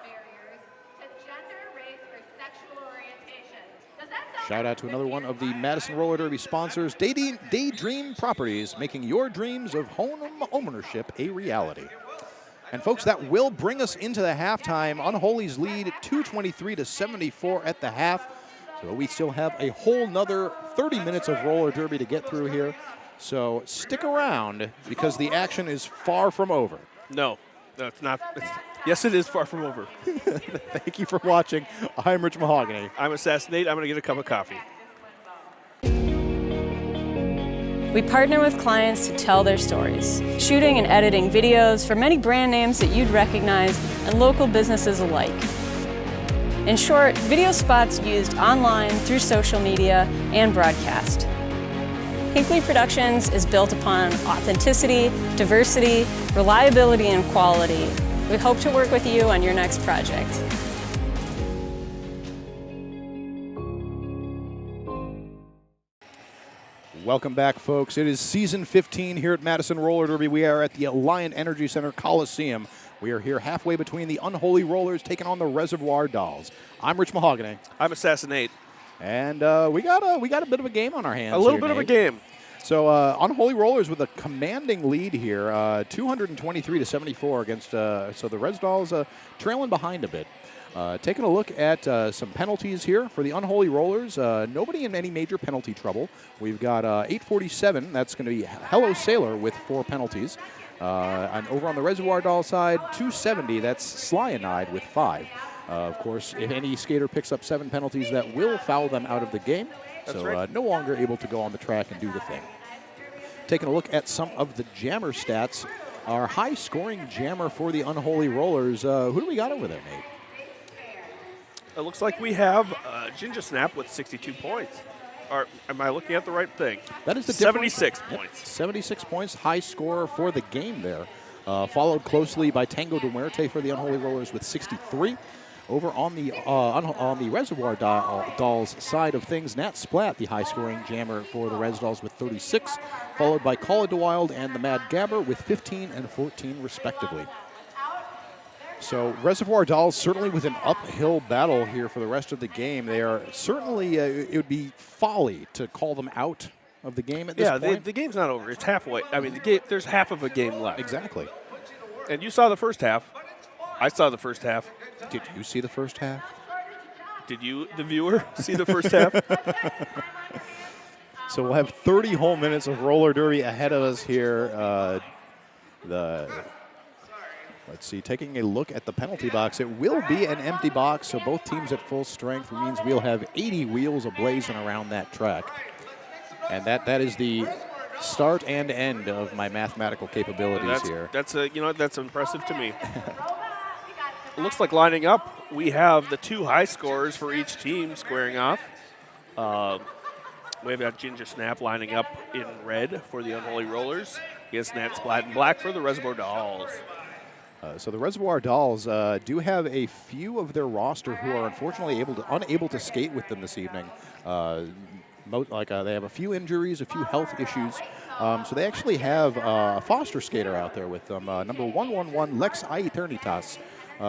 [SPEAKER 3] Shout out to another one of the Madison Roller Derby sponsors, Daydream Properties, making your dreams of home ownership a reality. And folks, that will bring us into the halftime. Unholies lead 223-74 at the half. So we still have a whole nother 30 minutes of roller derby to get through here. So stick around because the action is far from over.
[SPEAKER 4] No, it's not. Yes, it is far from over.
[SPEAKER 3] Thank you for watching. I'm Rich Mahogany.
[SPEAKER 4] I'm Assassinate. I'm going to get a cup of coffee.
[SPEAKER 5] We partner with clients to tell their stories, shooting and editing videos for many brand names that you'd recognize and local businesses alike. In short, video spots used online, through social media, and broadcast. Hinkley Productions is built upon authenticity, diversity, reliability, and quality. We hope to work with you on your next project.
[SPEAKER 3] Welcome back, folks. It is season 15 here at Madison Roller Derby. We are at the Alliant Energy Center Coliseum. We are here halfway between the Unholy Rollers taking on the Reservoir Dolls. I'm Rich Mahogany.
[SPEAKER 4] I'm Assassinate.
[SPEAKER 3] And we got a bit of a game on our hands.
[SPEAKER 4] A little
[SPEAKER 3] here,
[SPEAKER 4] bit
[SPEAKER 3] Nate.
[SPEAKER 4] of a game.
[SPEAKER 3] So Unholy Rollers with a commanding lead here, 223-74 against. So the Res Dolls trailing behind a bit. Taking a look at some penalties here for the Unholy Rollers. Nobody in any major penalty trouble. We've got 847. That's going to be Hello Sailor with 4 penalties. And over on the Reservoir Doll side, 270. That's Cyanide with 5. Of course, if any skater picks up 7 penalties, that will foul them out of the game.
[SPEAKER 4] That's right.
[SPEAKER 3] No longer able to go on the track and do the thing. Taking a look at some of the jammer stats. Our high-scoring jammer for the Unholy Rollers. Who do we got over there, Nate?
[SPEAKER 4] It looks like we have Ginger Snap with 62 points. Or am I looking at the right thing?
[SPEAKER 3] That is the
[SPEAKER 4] 76
[SPEAKER 3] Yep,
[SPEAKER 4] points.
[SPEAKER 3] 76 points, high score for the game there. Followed closely by Tango de Muerte for the Unholy Rollers with 63. Over on the Reservoir Dolls side of things, Nat Splat, the high-scoring jammer for the Res Dolls with 36, followed by Call of the Wild and the Mad Gabber with 15 and 14 respectively. So Reservoir Dolls certainly with an uphill battle here for the rest of the game. They are certainly, it would be folly to call them out of the game at this point.
[SPEAKER 4] Yeah, the game's not over. It's halfway. I mean, there's half of a game left.
[SPEAKER 3] Exactly.
[SPEAKER 4] And you saw the first half. I saw the first half.
[SPEAKER 3] Did you see the first half?
[SPEAKER 4] Did you, the viewer, see the first half?
[SPEAKER 3] So we'll have 30 whole minutes of roller derby ahead of us here. Let's see, taking a look at the penalty box. It will be an empty box, so both teams at full strength means we'll have 80 wheels ablazing around that track. And that is the start and end of my mathematical capabilities here.
[SPEAKER 4] That's impressive to me. It looks like lining up, we have the 2 high scorers for each team squaring off. We've got Ginger Snap lining up in red for the Unholy Rollers against Nat Splat in black for the Reservoir Dolls.
[SPEAKER 3] So the Reservoir Dolls do have a few of their roster who are unfortunately unable to skate with them this evening. They have a few injuries, a few health issues. So they actually have a foster skater out there with them, number 111, Lex Aeternitas.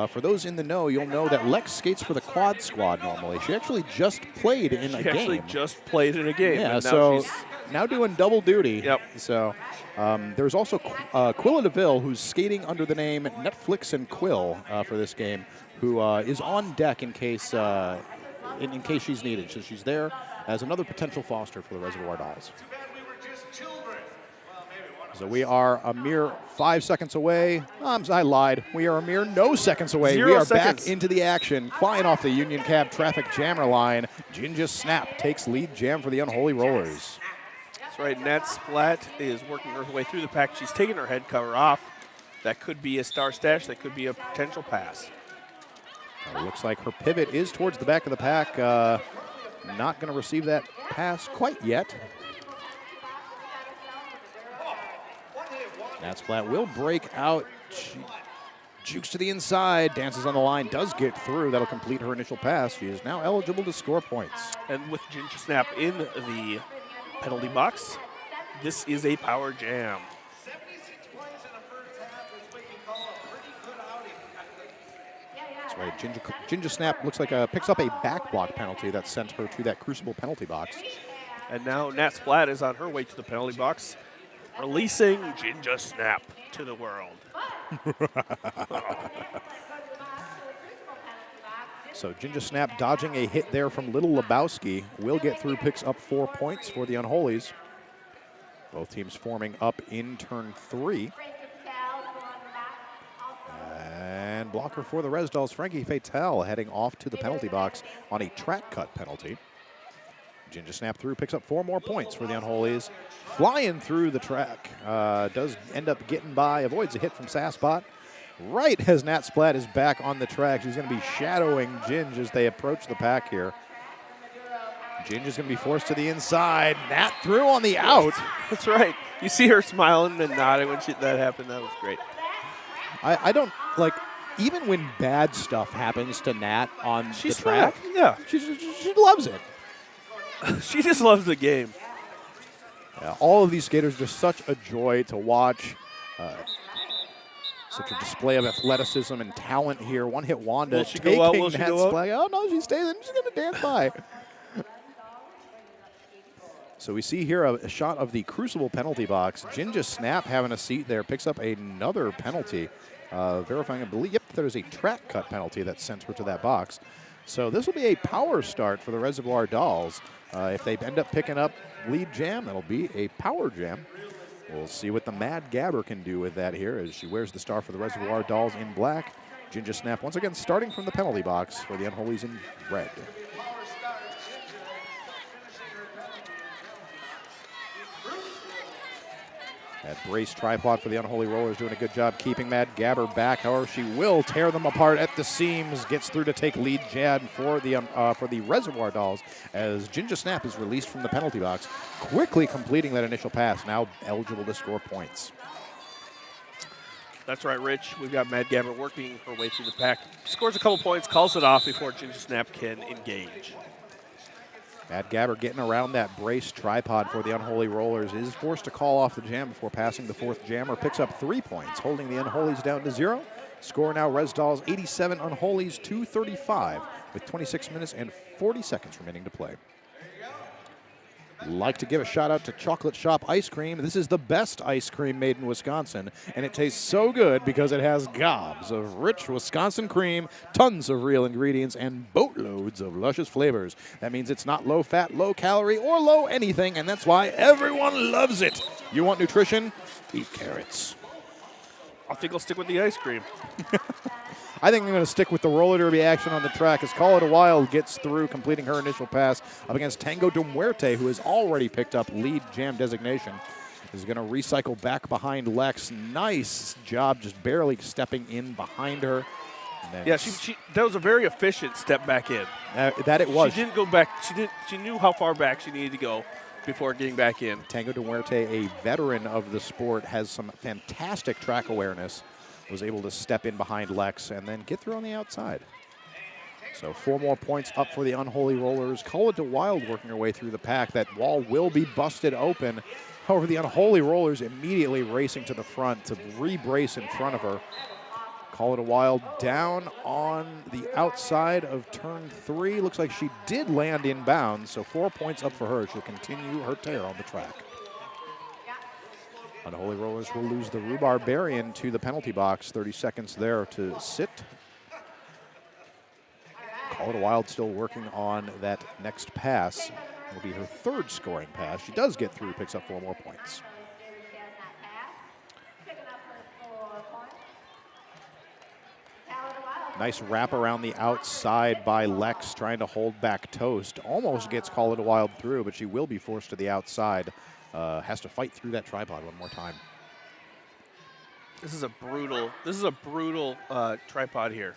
[SPEAKER 3] For those in the know, you'll know that Lex skates for the quad squad normally. She actually just played in a game.
[SPEAKER 4] She actually just played in a game.
[SPEAKER 3] Yeah,
[SPEAKER 4] and
[SPEAKER 3] so now doing double duty.
[SPEAKER 4] Yep.
[SPEAKER 3] So there's also Quilla DeVille, who's skating under the name Netflix and Quill for this game, who is on deck in case in case she's needed. So she's there as another potential foster for the Reservoir Dolls. So we are a mere 5 seconds away. I lied. We are a mere no seconds away.
[SPEAKER 4] 0
[SPEAKER 3] we are
[SPEAKER 4] seconds.
[SPEAKER 3] back into the action. Flying off the Union Cab traffic jammer line. Ginger Snap takes lead jam for the Unholy Rollers.
[SPEAKER 4] That's right. Nat Splat is working her way through the pack. She's taking her head cover off. That could be a star stash. That could be a potential pass.
[SPEAKER 3] Looks like her pivot is towards the back of the pack. Not going to receive that pass quite yet. Nat Splat will break out. She jukes to the inside, dances on the line, does get through. That'll complete her initial pass. She is now eligible to score points.
[SPEAKER 4] And with Ginger Snap in the penalty box, this is a power jam.
[SPEAKER 3] That's right. Ginger Snap looks like picks up a back block penalty that sent her to that Crucible penalty box.
[SPEAKER 4] And now Nat Splat is on her way to the penalty box, releasing Ginger Snap to the world.
[SPEAKER 3] So Ginger Snap dodging a hit there from Little Lebowski. Will get through, picks up 4 points for the Unholies. Both teams forming up in turn 3. And blocker for the Res Dolls, Frankie Fatale, heading off to the penalty box on a track cut penalty. Ginger Snap through, picks up 4 more points for the Unholies. Flying through the track, does end up getting by, avoids a hit from Sasspot. Right as Nat Splat is back on the track, she's going to be shadowing Ginge as they approach the pack here. Ginge is going to be forced to the inside. Nat through on the out.
[SPEAKER 4] That's right. You see her smiling and nodding when that happened. That was great.
[SPEAKER 3] I don't, like, even when bad stuff happens to Nat on the track,
[SPEAKER 4] yeah,
[SPEAKER 3] she loves it.
[SPEAKER 4] She just loves the game.
[SPEAKER 3] Yeah, all of these skaters are just such a joy to watch. Such a display of athleticism and talent here. One hit Wanda
[SPEAKER 4] Will she
[SPEAKER 3] taking
[SPEAKER 4] go out? Will she
[SPEAKER 3] Nat
[SPEAKER 4] go out?
[SPEAKER 3] Splat. Oh, no, she stays in. She's going to dance by. So we see here a shot of the Crucible penalty box. Ginger Snap having a seat there, picks up another penalty. Verifying, I believe, yep, there's a track cut penalty that sent her to that box. So this will be a power start for the Reservoir Dolls. If they end up picking up lead jam, that'll be a power jam. We'll see what the Mad Gabber can do with that here as she wears the star for the Reservoir Dolls in black. Ginger Snap once again starting from the penalty box for the Unholies in red. That brace tripod for the Unholy Rollers doing a good job keeping Mad Gabber back. However, she will tear them apart at the seams. Gets through to take lead jab for the Reservoir Dolls as Ginger Snap is released from the penalty box, quickly completing that initial pass. Now eligible to score points.
[SPEAKER 4] That's right, Rich. We've got Mad Gabber working her way through the pack. Scores a couple points, calls it off before Ginger Snap can engage.
[SPEAKER 3] Mad Gabber getting around that brace tripod for the Unholy Rollers is forced to call off the jam before passing the fourth jammer. Picks up 3 points, holding the Unholies down to 0. Score now Res Dolls 87, Unholies 235 with 26 minutes and 40 seconds remaining to play. Like to give a shout out to Chocolate Shop Ice Cream. This is the best ice cream made in Wisconsin, and it tastes so good because it has gobs of rich Wisconsin cream, tons of real ingredients, and boatloads of luscious flavors. That means it's not low fat, low calorie, or low anything, and that's why everyone loves it. You want nutrition? Eat carrots.
[SPEAKER 4] I think I'll stick with the ice cream.
[SPEAKER 3] I think I'm going to stick with the roller derby action on the track as Call It a Wild gets through, completing her initial pass up against Tango de Muerte, who has already picked up lead jam designation. Is going to recycle back behind Lex. Nice job, just barely stepping in behind her.
[SPEAKER 4] Yeah, that was a very efficient step back in.
[SPEAKER 3] That it was.
[SPEAKER 4] She didn't go back. She knew how far back she needed to go before getting back in.
[SPEAKER 3] Tango de Muerte, a veteran of the sport, has some fantastic track awareness. Was able to step in behind Lex and then get through on the outside. So 4 more points up for the Unholy Rollers. Call It a Wild working her way through the pack. That wall will be busted open. However, the Unholy Rollers immediately racing to the front to re-brace in front of her. Call It a Wild down on the outside of turn 3. Looks like she did land inbounds, so 4 points up for her. She'll continue her tear on the track. Unholy Rollers will lose the Rhubarbarian to the penalty box. 30 seconds there to sit. Call It a Wild still working on that next pass. It'll be her 3rd scoring pass. She does get through, picks up 4 more points. Nice wrap around the outside by Lex, trying to hold back Toast. Almost gets Call It a Wild through, but she will be forced to the outside. Has to fight through that tripod one more time.
[SPEAKER 4] This is a brutal tripod here.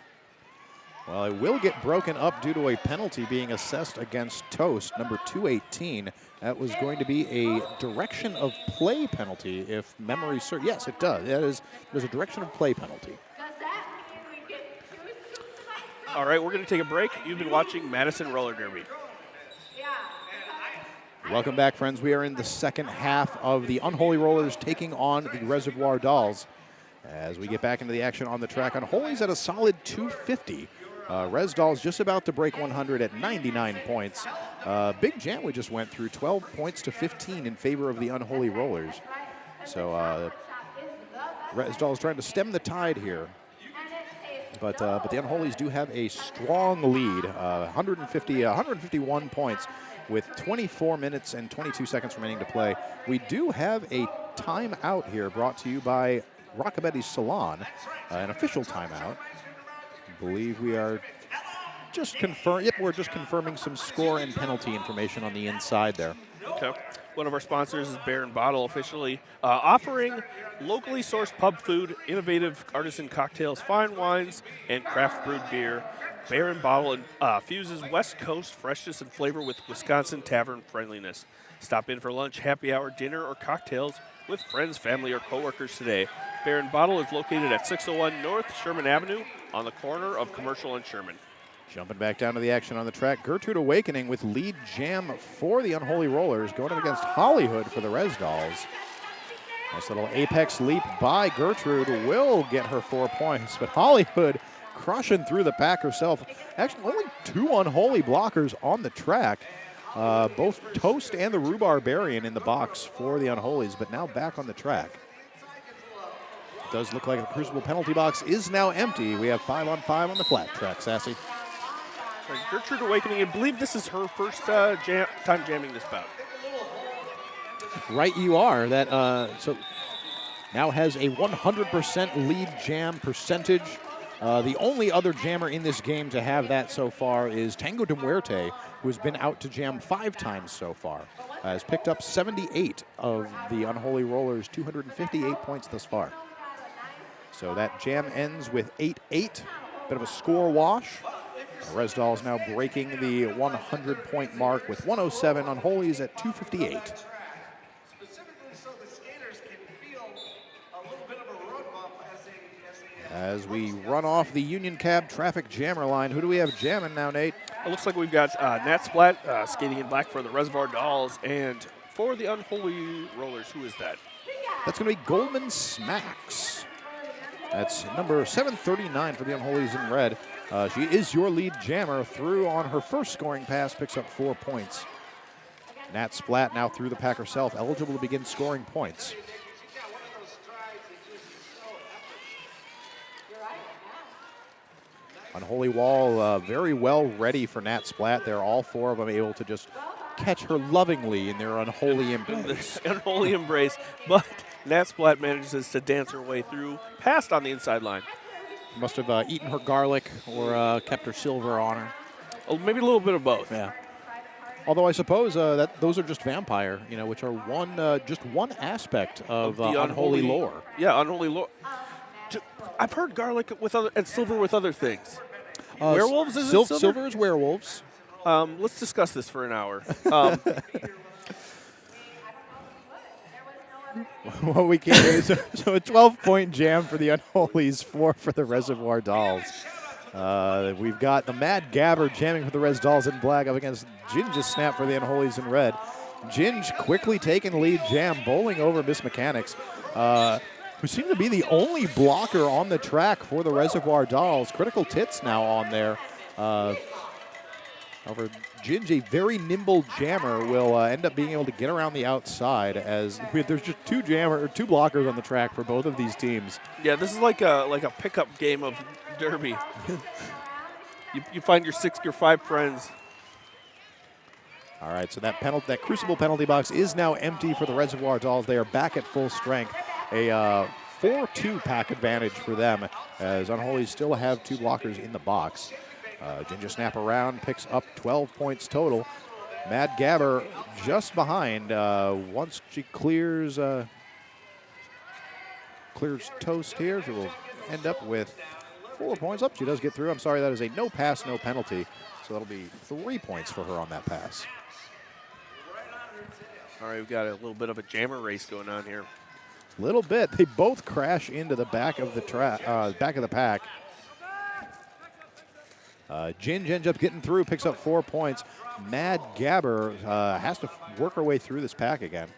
[SPEAKER 3] Well, it will get broken up due to a penalty being assessed against Toast, number 218. That was going to be a direction of play penalty, if memory serves. Yes, it does. There's a direction of play penalty.
[SPEAKER 4] All right, we're going to take a break. You've been watching Madison Roller Derby.
[SPEAKER 3] Welcome back, friends. We are in the second half of the Unholy Rollers taking on the Reservoir Dolls. As we get back into the action on the track, Unholy's at a solid 250. Res Dolls just about to break 100 at 99 points. Big jam we just went through, 12 points to 15 in favor of the Unholy Rollers. So Res Dolls trying to stem the tide here. But the Unholies do have a strong lead, 151 points with 24 minutes and 22 seconds remaining to play. We do have a timeout here brought to you by Rockabetti Salon, an official timeout. I believe we are just we're just confirming some score and penalty information on the inside there.
[SPEAKER 4] Okay. One of our sponsors is Bear and Bottle, officially offering locally sourced pub food, innovative artisan cocktails, fine wines, and craft brewed beer. Bear and Bottle fuses West Coast freshness and flavor with Wisconsin tavern friendliness. Stop in for lunch, happy hour, dinner, or cocktails with friends, family, or coworkers today. Bear and Bottle is located at 601 North Sherman Avenue on the corner of Commercial and Sherman.
[SPEAKER 3] Jumping back down to the action on the track, Gertrude Awakening with lead jam for the Unholy Rollers, going up against Hollywood for the Res Dolls. Nice little apex leap by Gertrude will get her 4 points, but Hollywood crushing through the pack herself. Actually, only 2 Unholy blockers on the track. Both Toast and the Rhubarbarian in the box for the Unholies, but now back on the track. It does look like the Crucible penalty box is now empty. We have 5-on-5 on the flat track, Sassy.
[SPEAKER 4] Gertrude Awakening, I believe this is her first time jamming this bout.
[SPEAKER 3] Right you are. That so now has a 100% lead jam percentage. The only other jammer in this game to have that so far is Tango de Muerte, who has been out to jam 5 times so far. Has picked up 78 of the Unholy Rollers, 258 points thus far. So that jam ends with 8-8, bit of a score wash. Res Dolls now breaking the 100-point mark with 107. Unholies at 258. As we run off the Union Cab traffic jammer line, who do we have jamming now, Nate?
[SPEAKER 4] It looks like we've got Nat Splat skating in black for the Reservoir Dolls, and for the Unholy Rollers, who is that?
[SPEAKER 3] That's going to be Goldman Smacks. That's number 739 for the Unholies in red. She is your lead jammer, through on her first scoring pass, picks up 4 points. Nat Splat now through the pack herself, eligible to begin scoring points. Unholy Wall very well ready for Nat Splat. They're all four of them able to just catch her lovingly in their unholy embrace.
[SPEAKER 4] Unholy embrace, but Nat Splat manages to dance her way through, past on the inside line.
[SPEAKER 3] Must have eaten her garlic or kept her silver on her.
[SPEAKER 4] Oh, maybe a little bit of both.
[SPEAKER 3] Yeah. Although I suppose that those are just vampire, which are just one aspect of the unholy lore.
[SPEAKER 4] Yeah, unholy lore. I've heard garlic and silver with other things. Werewolves is silver?
[SPEAKER 3] Silver is werewolves.
[SPEAKER 4] Let's discuss this for an hour.
[SPEAKER 3] What we can do is so a 12-point jam for the Unholies, 4 for the Reservoir Dolls. We've got the Mad Gabber jamming for the Res Dolls in black up against Ginge's snap for the Unholies in red. Ginge quickly taking lead jam, bowling over Miss Mechanics, who seem to be the only blocker on the track for the Reservoir Dolls. Critical Tits now on there. However, Ginge, a very nimble jammer, will end up being able to get around the outside as there's just two blockers on the track for both of these teams.
[SPEAKER 4] Yeah, this is like a pickup game of Derby. you find your 5 friends.
[SPEAKER 3] All right, so that Crucible penalty box is now empty for the Reservoir Dolls. They are back at full strength. A 4-2 pack advantage for them as Unholy still have 2 blockers in the box. Ginger snap around, picks up 12 points total. Mad Gabber just behind. Once she clears toast here, she will end up with 4 points. Up, she does get through. I'm sorry, that is a no pass, no penalty. So that'll be 3 points for her on that pass.
[SPEAKER 4] All right, we've got a little bit of a jammer race going on here.
[SPEAKER 3] Little bit. They both crash into the back of the pack. Ginge ends up getting through, picks up 4 points. Mad Gabber has to work her way through this pack again.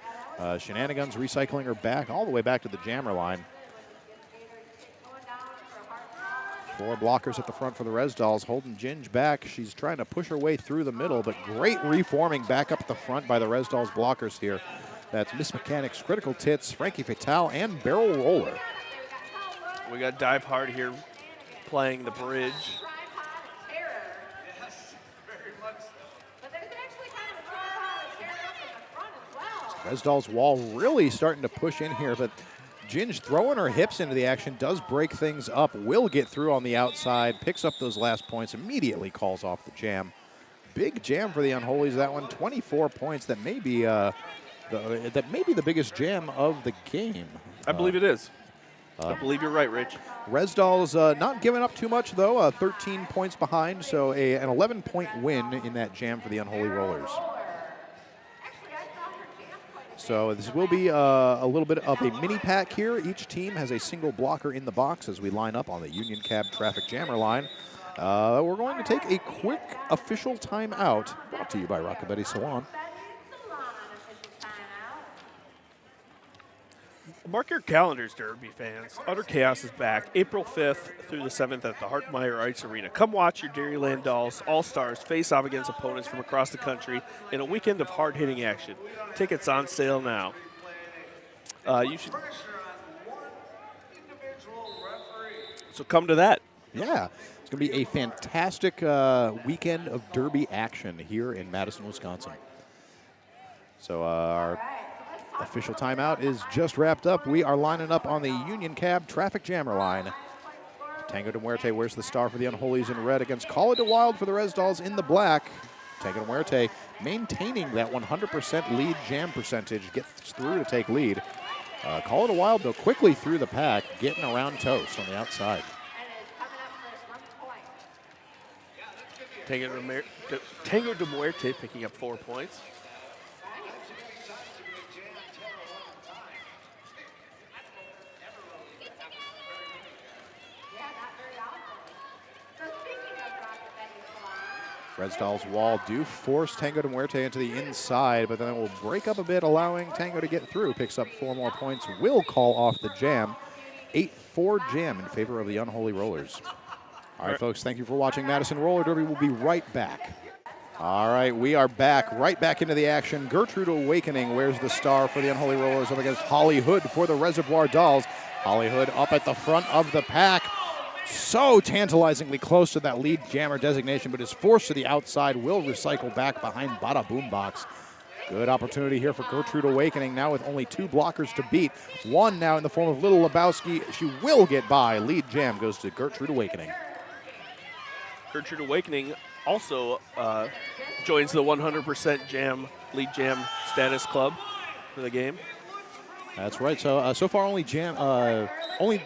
[SPEAKER 3] Shenanigans recycling her back all the way back to the jammer line. 4 blockers at the front for the Res Dolls, holding Ginge back. She's trying to push her way through the middle, but great reforming back up at the front by the Res Dolls blockers here. That's Miss Mechanics, Critical Tits, Frankie Fatale, and Barrel Roller.
[SPEAKER 4] We got Dive Hard here playing the bridge.
[SPEAKER 3] Res Dolls Wall really starting to push in here, but Ginge throwing her hips into the action does break things up, will get through on the outside, picks up those last points, immediately calls off the jam. Big jam for the Unholies, that one, 24 points. That may be the biggest jam of the game.
[SPEAKER 4] I believe it is. I believe you're right, Rich.
[SPEAKER 3] Res Dolls not giving up too much, though, 13 points behind, so an 11-point win in that jam for the Unholy Rollers. So this will be a little bit of a mini pack here. Each team has a single blocker in the box as we line up on the Union Cab Traffic Jammer line. We're going to take a quick official timeout, brought to you by Rockabilly Salon.
[SPEAKER 4] Mark your calendars, Derby fans. Utter Chaos is back April 5th through the 7th at the Hartmeyer Ice Arena. Come watch your Dairyland Dolls All-Stars face off against opponents from across the country in a weekend of hard-hitting action. Tickets on sale now. So come to that.
[SPEAKER 3] Yeah, it's going to be a fantastic weekend of Derby action here in Madison, Wisconsin. So our official timeout is just wrapped up. We are lining up on the Union Cab Traffic Jammer line. Tango de Muerte wears the star for the Unholies in red against Call It to Wild for the Res Dolls in the black. Tango de Muerte maintaining that 100% lead jam percentage, gets through to take lead. Call It a Wild, though, quickly through the pack, getting around Toast on the outside.
[SPEAKER 4] Tango de Muerte picking up 4 points.
[SPEAKER 3] Res Dolls Wall do force Tango de Muerte into the inside, but then it will break up a bit, allowing Tango to get through. Picks up 4 more points, will call off the jam. 8-4 jam in favor of the Unholy Rollers. All right, folks, thank you for watching Madison Roller Derby. We'll be right back. All right, we are back, right back into the action. Gertrude Awakening wears the star for the Unholy Rollers up against Holly Hood for the Reservoir Dolls. Holly Hood up at the front of the pack. So tantalizingly close to that lead jammer designation, but is forced to the outside, will recycle back behind Bada Boombox. Good opportunity here for Gertrude Awakening, now with only 2 blockers to beat. One now in the form of Little Lebowski. She will get by. Lead jam goes to Gertrude Awakening.
[SPEAKER 4] Gertrude Awakening also joins the 100% jam, lead jam status club for the game.
[SPEAKER 3] That's right. So so far only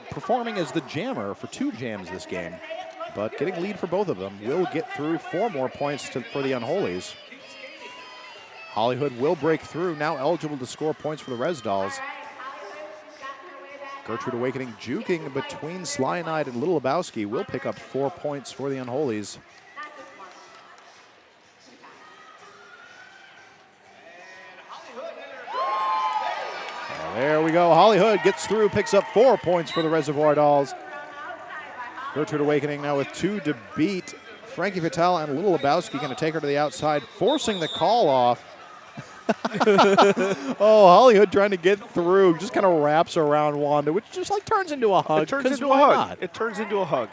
[SPEAKER 3] performing as the jammer for 2 jams this game, but getting lead for both of them. Will get through 4 more points for the Unholies. Holly Hood will break through, now eligible to score points for the Res Dolls. Gertrude Awakening juking between Slynide and Little Lebowski will pick up 4 points for the Unholies. There we go. Holly Hood gets through, picks up 4 points for the Reservoir Dolls. Gertrude Awakening now with 2 to beat. Frankie Vitale and Little Lebowski going to take her to the outside, forcing the call off. Oh, Holly Hood trying to get through, just kind of wraps around Wanda, which just like turns into a hug.
[SPEAKER 4] It turns into a hug. It turns into a hug.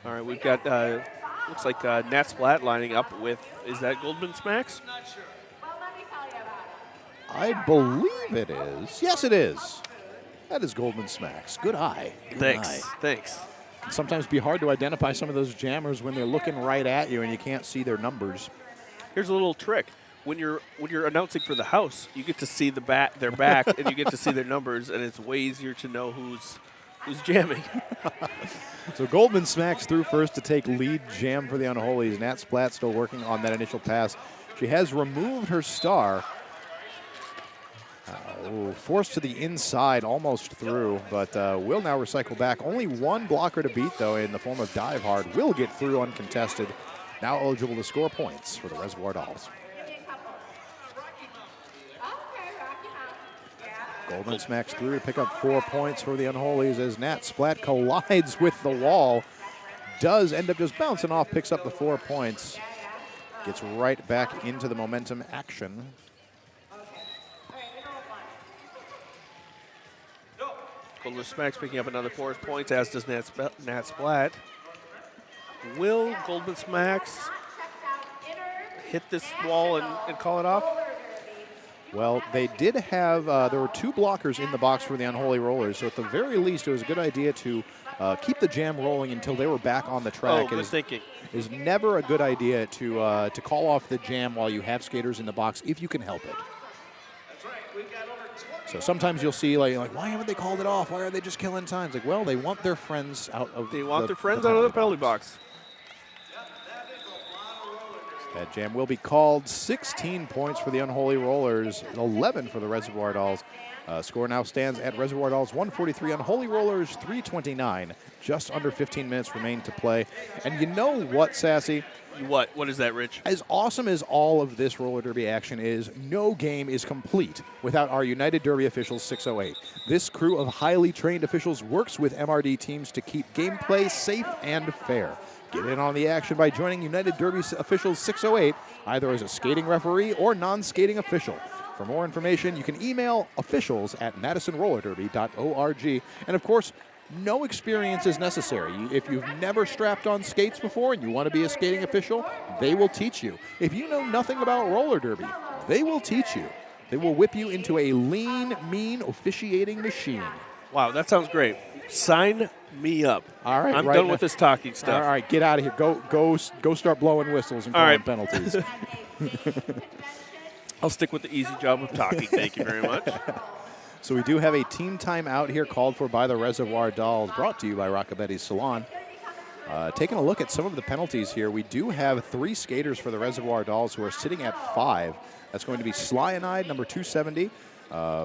[SPEAKER 4] All right, we've got, looks like Nat Splat lining up with, is that Goldman Smacks?
[SPEAKER 3] I believe it is. Yes, it is. That is Goldman Smacks. Good eye. Good
[SPEAKER 4] Thanks.
[SPEAKER 3] eye.
[SPEAKER 4] Thanks.
[SPEAKER 3] It can sometimes be hard to identify some of those jammers when they're looking right at you and you can't see their numbers.
[SPEAKER 4] Here's a little trick. When you're announcing for the house, you get to see their back and you get to see their numbers, and it's way easier to know who's jamming.
[SPEAKER 3] So Goldman Smacks through first to take lead jam for the Unholies. Nat Splat still working on that initial pass. She has removed her star. Forced to the inside, almost through, but will now recycle back. Only 1 blocker to beat, though, in the form of Dive Hard. Will get through uncontested. Now eligible to score points for the Reservoir Dolls. Goldman smacks through to pick up 4 points for the Unholies as Nat Splat collides with the wall. Does end up just bouncing off, picks up the 4 points. Gets right back into the momentum action.
[SPEAKER 4] Goldman Smacks picking up another 4 points, as does Nat Splat. Will Goldman Smacks hit this wall and call it off?
[SPEAKER 3] Well, they did have, there were 2 blockers in the box for the Unholy Rollers, so at the very least it was a good idea to keep the jam rolling until they were back on the track.
[SPEAKER 4] Oh, thinking.
[SPEAKER 3] It is never a good idea to call off the jam while you have skaters in the box if you can help it. So sometimes you'll see like why haven't they called it off? Why are they just killing time? It's like, well, they want their friends out of
[SPEAKER 4] They want their friends out of the penalty box.
[SPEAKER 3] That jam will be called. 16 points for the Unholy Rollers, 11 for the Reservoir Dolls. Score now stands at Reservoir Dolls 143, Unholy Rollers 329. Just under 15 minutes remain to play. And you know what, Sassy?
[SPEAKER 4] What? What is that, Rich?
[SPEAKER 3] As awesome as all of this roller derby action is, no game is complete without our United Derby Officials 608. This crew of highly trained officials works with MRD teams to keep gameplay safe and fair. Get in on the action by joining United Derby Officials 608, either as a skating referee or non-skating official. For more information, you can email officials@madisonrollerderby.org. And of course, no experience is necessary. If you've never strapped on skates before and you want to be a skating official, they will teach you. If you know nothing about roller derby, they will teach you. They will whip you into a lean, mean officiating machine.
[SPEAKER 4] Wow, that sounds great. Sign me up.
[SPEAKER 3] All right,
[SPEAKER 4] I'm
[SPEAKER 3] right
[SPEAKER 4] done
[SPEAKER 3] now.
[SPEAKER 4] with this talking stuff.
[SPEAKER 3] All right, get out of here. Go start blowing whistles and calling penalties.
[SPEAKER 4] I'll stick with the easy job of talking. Thank you very much.
[SPEAKER 3] So we do have a team timeout here called for by the Reservoir Dolls, brought to you by Rockabetti's Salon. Taking a look at some of the penalties here, we do have 3 skaters for the Reservoir Dolls who are sitting at 5. That's going to be Slynide, number 270,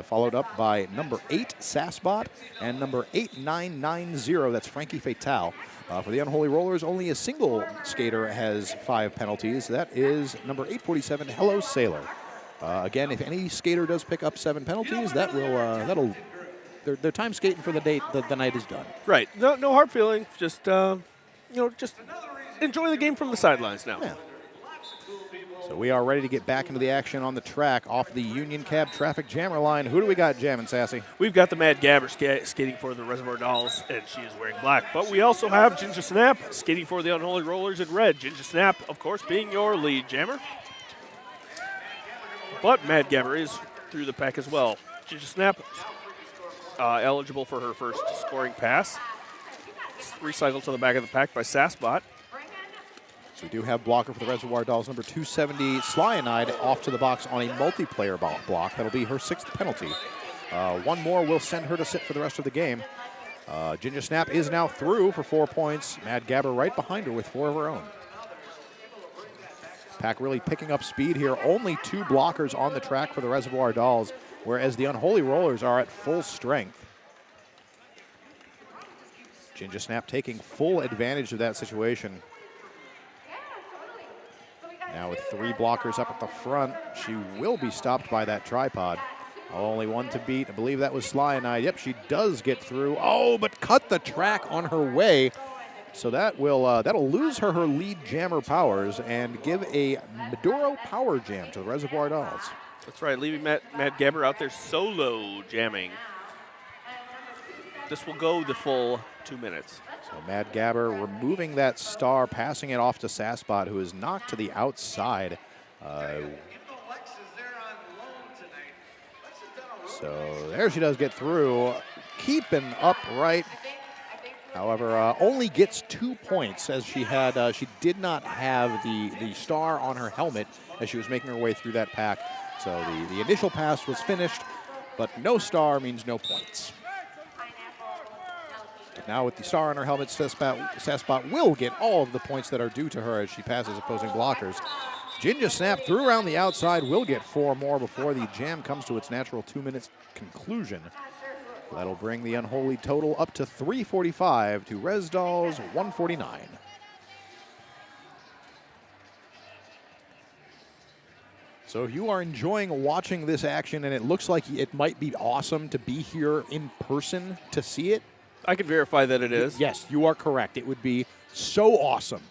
[SPEAKER 3] followed up by number 8, Sassbot, and number 8990, that's Frankie Fatale. For the Unholy Rollers, only a single skater has 5 penalties. That is number 847, Hello Sailor. Again, if any skater does pick up 7 penalties, that'll their time skating for the night is done.
[SPEAKER 4] Right. No hard feelings. Just just enjoy the game from the sidelines now.
[SPEAKER 3] Yeah. So we are ready to get back into the action on the track off the Union Cab traffic jammer line. Who do we got jamming, Sassy?
[SPEAKER 4] We've got the Mad Gabber skating for the Reservoir Dolls, and she is wearing black. But we also have Ginger Snap skating for the Unholy Rollers in red. Ginger Snap, of course, being your lead jammer. But Mad Gabber is through the pack as well. Ginger Snap eligible for her first scoring pass. Recycled to the back of the pack by Sassbot.
[SPEAKER 3] So we do have blocker for the Reservoir Dolls, number 270, Slyanide, off to the box on a multiplayer block. That'll be her 6th penalty. One more will send her to sit for the rest of the game. Ginger Snap is now through for 4 points. Mad Gabber right behind her with 4 of her own. Pack really picking up speed here. Only 2 blockers on the track for the Reservoir Dolls, whereas the Unholy Rollers are at full strength. Ginger Snap taking full advantage of that situation. Now with 3 blockers up at the front, she will be stopped by that tripod. Only one to beat. I believe that was Slyanide. Yep, she does get through. Oh, but cut the track on her way. So that will that'll lose her lead jammer powers and give a Maduro power jam to the Reservoir Dolls.
[SPEAKER 4] That's right, leaving Mad Gabber out there solo jamming. This will go the full 2 minutes.
[SPEAKER 3] So Mad Gabber removing that star, passing it off to Sassbot, who is knocked to the outside. So there she does get through, keeping upright. However, only gets 2 points as she did not have the star on her helmet as she was making her way through that pack. So the initial pass was finished, but no star means no points. Now with the star on her helmet, Sassbot will get all of the points that are due to her as she passes opposing blockers. Ginger Snap through around the outside, will get 4 more before the jam comes to its natural 2 minutes conclusion. That'll bring the Unholy total up to 345 to Res Dolls 149. So if you are enjoying watching this action and it looks like it might be awesome to be here in person to see it,
[SPEAKER 4] I can verify that it is.
[SPEAKER 3] Yes, you are correct. It would be so awesome.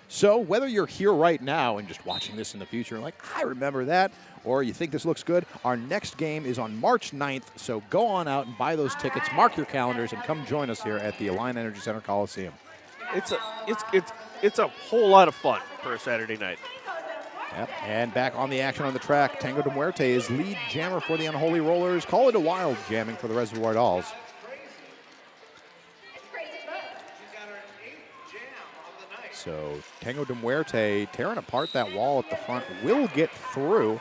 [SPEAKER 3] So whether you're here right now and just watching this in the future, like, I remember that, or you think this looks good, our next game is on March 9th. So go on out and buy those tickets, mark your calendars, and come join us here at the Alliant Energy Center Coliseum.
[SPEAKER 4] It's a whole lot of fun for a Saturday night.
[SPEAKER 3] Yep, and back on the action on the track, Tango de Muerte is lead jammer for the Unholy Rollers. Call it a wild jamming for the Reservoir Dolls. So Tango de Muerte tearing apart that wall at the front, will get through.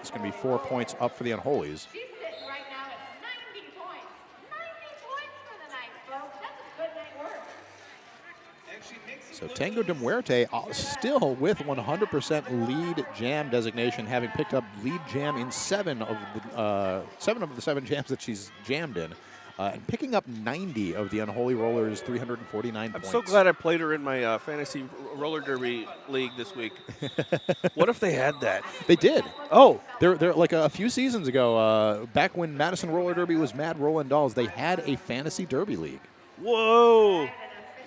[SPEAKER 3] It's going to be 4 points up for the Unholies.
[SPEAKER 2] She's sitting right now at 90 points. 90 points for the night, folks. That's a good night work.
[SPEAKER 3] So Tango de Muerte still with 100% lead jam designation, having picked up lead jam in 7 of the 7 jams that she's jammed in. And picking up 90 of the Unholy Rollers' 349 points.
[SPEAKER 4] I'm so glad I played her in my fantasy roller derby league this week. What if they had that?
[SPEAKER 3] They did.
[SPEAKER 4] Oh.
[SPEAKER 3] They're like a few seasons ago, back when Madison Roller Derby was Mad Rollin' Dolls, they had a fantasy derby league.
[SPEAKER 4] Whoa.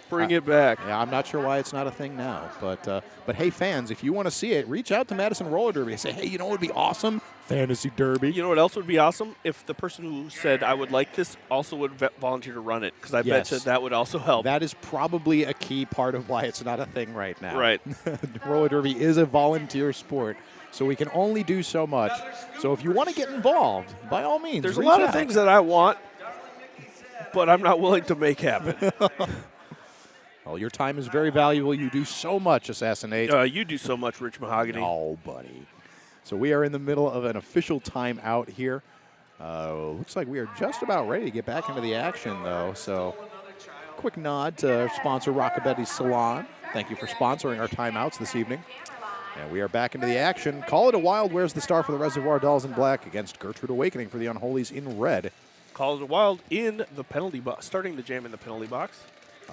[SPEAKER 4] Bring it back.
[SPEAKER 3] Yeah, I'm not sure why it's not a thing now. But hey, fans, if you want to see it, reach out to Madison Roller Derby and say, hey, you know what would be awesome? Fantasy Derby.
[SPEAKER 4] You know what else would be awesome? If the person who said, I would like this, also would volunteer to run it, because I bet you that would also help.
[SPEAKER 3] That is probably a key part of why it's not a thing right now.
[SPEAKER 4] Right.
[SPEAKER 3] Roller Derby is a volunteer sport, so we can only do so much. So if you want to get involved, by all means,
[SPEAKER 4] there's a lot of things that I want, but I'm not willing to make happen.
[SPEAKER 3] Well, your time is very valuable. You do so much, Assassinate.
[SPEAKER 4] You do so much, Rich Mahogany.
[SPEAKER 3] Oh, buddy. So we are in the middle of an official timeout here. Looks like we are just about ready to get back into the action, though. So quick nod to our sponsor, Rockabilly Salon. Thank you for sponsoring our timeouts this evening. And we are back into the action. Call it a wild. Where's the star for the Reservoir Dolls in black against Gertrude Awakening for the Unholies in red.
[SPEAKER 4] Call it a wild in the penalty box, starting the jam in the penalty box.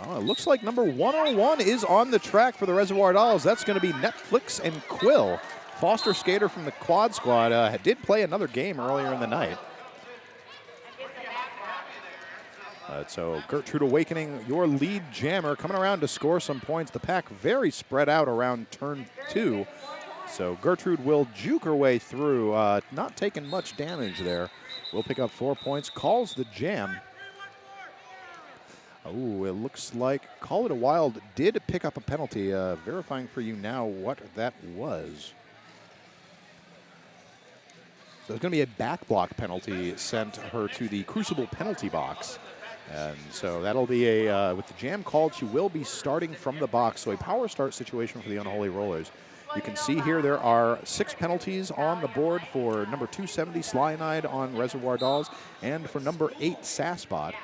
[SPEAKER 3] Oh, it looks like number 101 is on the track for the Reservoir Dolls. That's going to be Netflix and Quill. Foster skater from the Quad Squad did play another game earlier in the night. So Gertrude Awakening, your lead jammer, coming around to score some points. The pack very spread out around turn 2. So Gertrude will juke her way through, not taking much damage there. Will pick up 4 points, calls the jam. Oh, it looks like Call It a Wild did pick up a penalty. Verifying for you now what that was. So it's going to be a back block penalty, sent her to the Crucible penalty box. And so that'll be a, with the jam called, she will be starting from the box. So a power start situation for the Unholy Rollers. You can see here there are 6 penalties on the board for number 270 Cyanide on Reservoir Dolls and for number 8 Sassbot.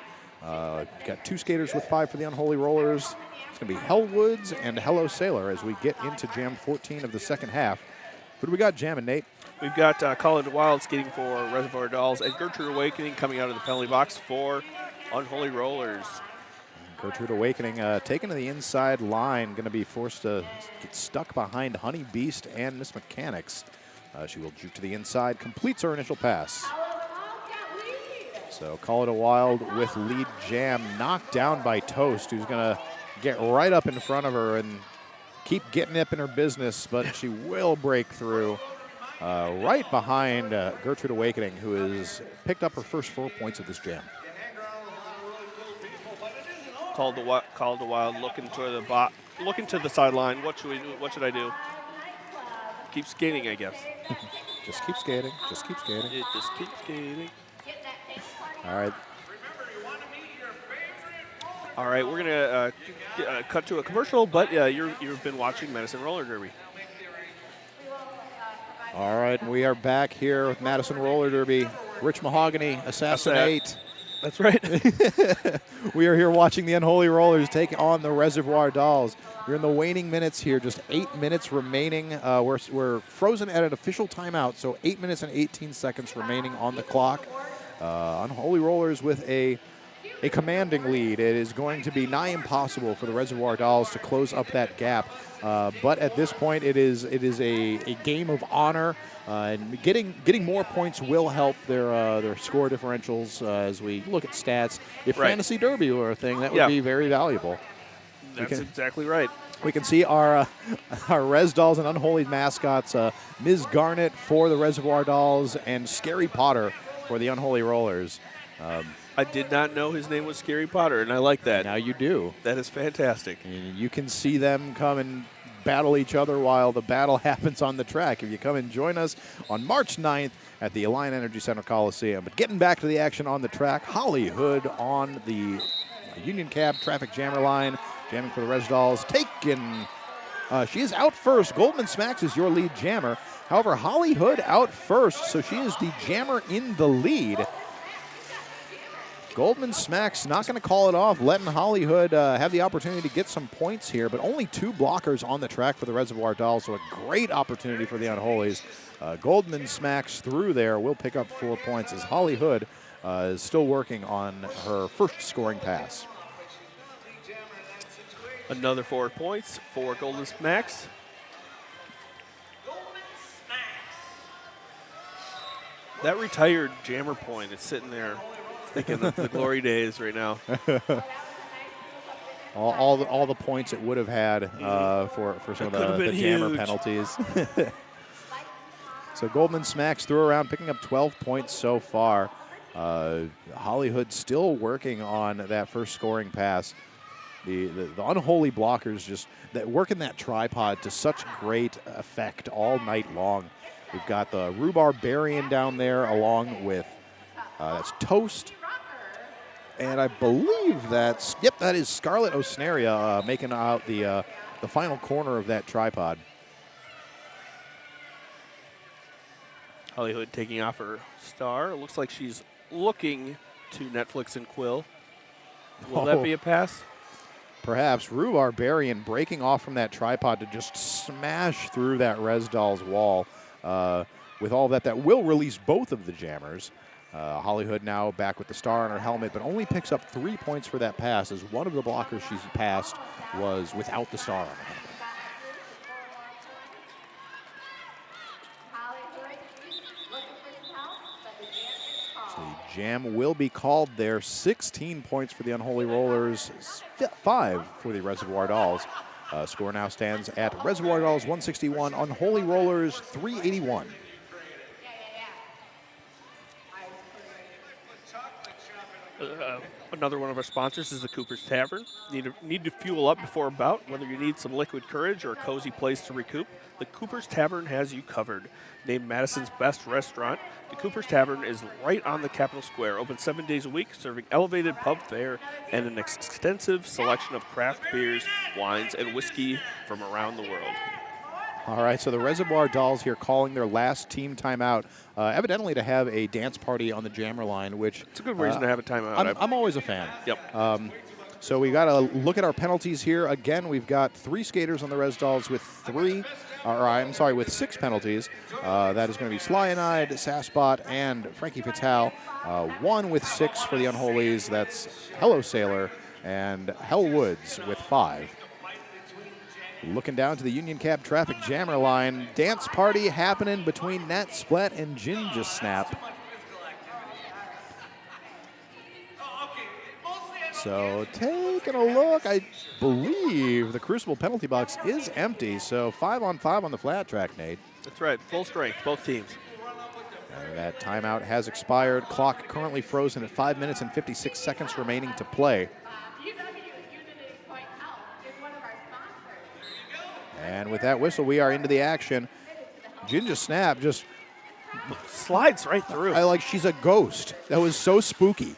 [SPEAKER 3] Got 2 skaters with 5 for the Unholy Rollers. It's going to be Hellwoods and Hello Sailor as we get into Jam 14 of the second half. Who do we got jamming, Nate?
[SPEAKER 4] We've got Call It Wild skating for Reservoir Dolls and Gertrude Awakening coming out of the penalty box for Unholy Rollers.
[SPEAKER 3] Gertrude Awakening taken to the inside line, going to be forced to get stuck behind Honey Beast and Miss Mechanics. She will juke to the inside, completes her initial pass. So Call It a Wild with lead jam, knocked down by Toast, who's going to get right up in front of her and keep getting up in her business, but she will break through. Right behind Gertrude Awakening, who has picked up her first 4 points of this jam.
[SPEAKER 4] Called the Wild, looking to the sideline. What should we do? What should I do? Keep skating, I guess.
[SPEAKER 3] Just keep skating. Just keep skating.
[SPEAKER 4] It just keeps skating.
[SPEAKER 3] All right.
[SPEAKER 4] All right, we're gonna cut to a commercial, but you've been watching Madison Roller Derby.
[SPEAKER 3] All right, we are back here with Madison Roller Derby. Rich Mahogany, Assassinate.
[SPEAKER 4] That's right.
[SPEAKER 3] We are here watching the Unholy Rollers take on the Reservoir Dolls. We're in the waning minutes here, just 8 minutes remaining. We're frozen at an official timeout, so 8 minutes and 18 seconds remaining on the clock. Unholy Rollers with a commanding lead. It is going to be nigh impossible for the Reservoir Dolls to close up that gap. But at this point, it is a game of honor. And getting more points will help their score differentials as we look at stats. If Fantasy Derby were a thing, that would be very valuable.
[SPEAKER 4] That's exactly right.
[SPEAKER 3] We can see our Res Dolls and Unholy mascots, Ms. Garnet for the Reservoir Dolls and Scary Potter for the Unholy Rollers.
[SPEAKER 4] I did not know his name was Scary Potter, and I like that.
[SPEAKER 3] Now you do.
[SPEAKER 4] That is fantastic.
[SPEAKER 3] And you can see them come and battle each other while the battle happens on the track. If you come and join us on March 9th at the Alliant Energy Center Coliseum. But getting back to the action on the track, Holly Hood on the Union Cab traffic jammer line, jamming for the Res Dolls. She is out first. Goldman Smacks is your lead jammer. However, Holly Hood out first, so she is the jammer in the lead. Goldman Smacks not going to call it off, letting Holly Hood have the opportunity to get some points here, but only 2 blockers on the track for the Reservoir Dolls, so a great opportunity for the Unholies. Goldman Smacks through there will pick up 4 points as Holly Hood is still working on her first scoring pass.
[SPEAKER 4] Another 4 points for Goldman Smacks. That retired jammer point is sitting there thinking of the glory days right now.
[SPEAKER 3] all the points it would have had for some of the jammer penalties. So Goldman Smacks threw around, picking up 12 points so far. Holly Hood still working on that first scoring pass. The Unholy blockers just working that tripod to such great effect all night long. We've got the Rhubarbarian down there along with that's Toast. And I believe that is Scarlet Osnaria making out the final corner of that tripod.
[SPEAKER 4] Holly Hood taking off her star. It looks like she's looking to Netflix and Quill. Will that be a pass?
[SPEAKER 3] Perhaps. Rhubarbarian breaking off from that tripod to just smash through that Res Dolls wall. With all that will release both of the jammers. Holly Hood now back with the star on her helmet, but only picks up 3 points for that pass, as one of the blockers she's passed was without the star on her helmet. So Jam will be called there. 16 points for the Unholy Rollers, 5 for the Reservoir Dolls. Score now stands at Reservoir Dolls 161, Unholy Rollers 381.
[SPEAKER 4] Another one of our sponsors is the Cooper's Tavern. Need to fuel up before a bout, whether you need some liquid courage or a cozy place to recoup. The Cooper's Tavern has you covered. Named Madison's best restaurant, the Cooper's Tavern is right on the Capitol Square, open 7 days a week, serving elevated pub fare and an extensive selection of craft beers, wines, and whiskey from around the world.
[SPEAKER 3] All right, so the Reservoir Dolls here calling their last team timeout, evidently to have a dance party on the jammer line, which...
[SPEAKER 4] It's a good reason to have a timeout.
[SPEAKER 3] I'm always a fan.
[SPEAKER 4] Yep.
[SPEAKER 3] So we got to look at our penalties here. Again, we've got 3 skaters on the Res Dolls with 6 penalties. That is going to be Slyanide, Sassbot, and Frankie Fatal. 1 with 6 for the Unholies. That's Hello Sailor and Hell Woods with 5. Looking down to the Union Cab traffic jammer line. Dance party happening between Nat Splat and Ginger Snap. So taking a look, I believe the Crucible penalty box is empty. So 5-on-5 on the flat track, Nate.
[SPEAKER 4] That's right, full strength, both teams.
[SPEAKER 3] That timeout has expired. Clock currently frozen at 5 minutes and 56 seconds remaining to play. And with that whistle, we are into the action. Ginger Snap just
[SPEAKER 4] slides right through.
[SPEAKER 3] Like she's a ghost. That was so spooky.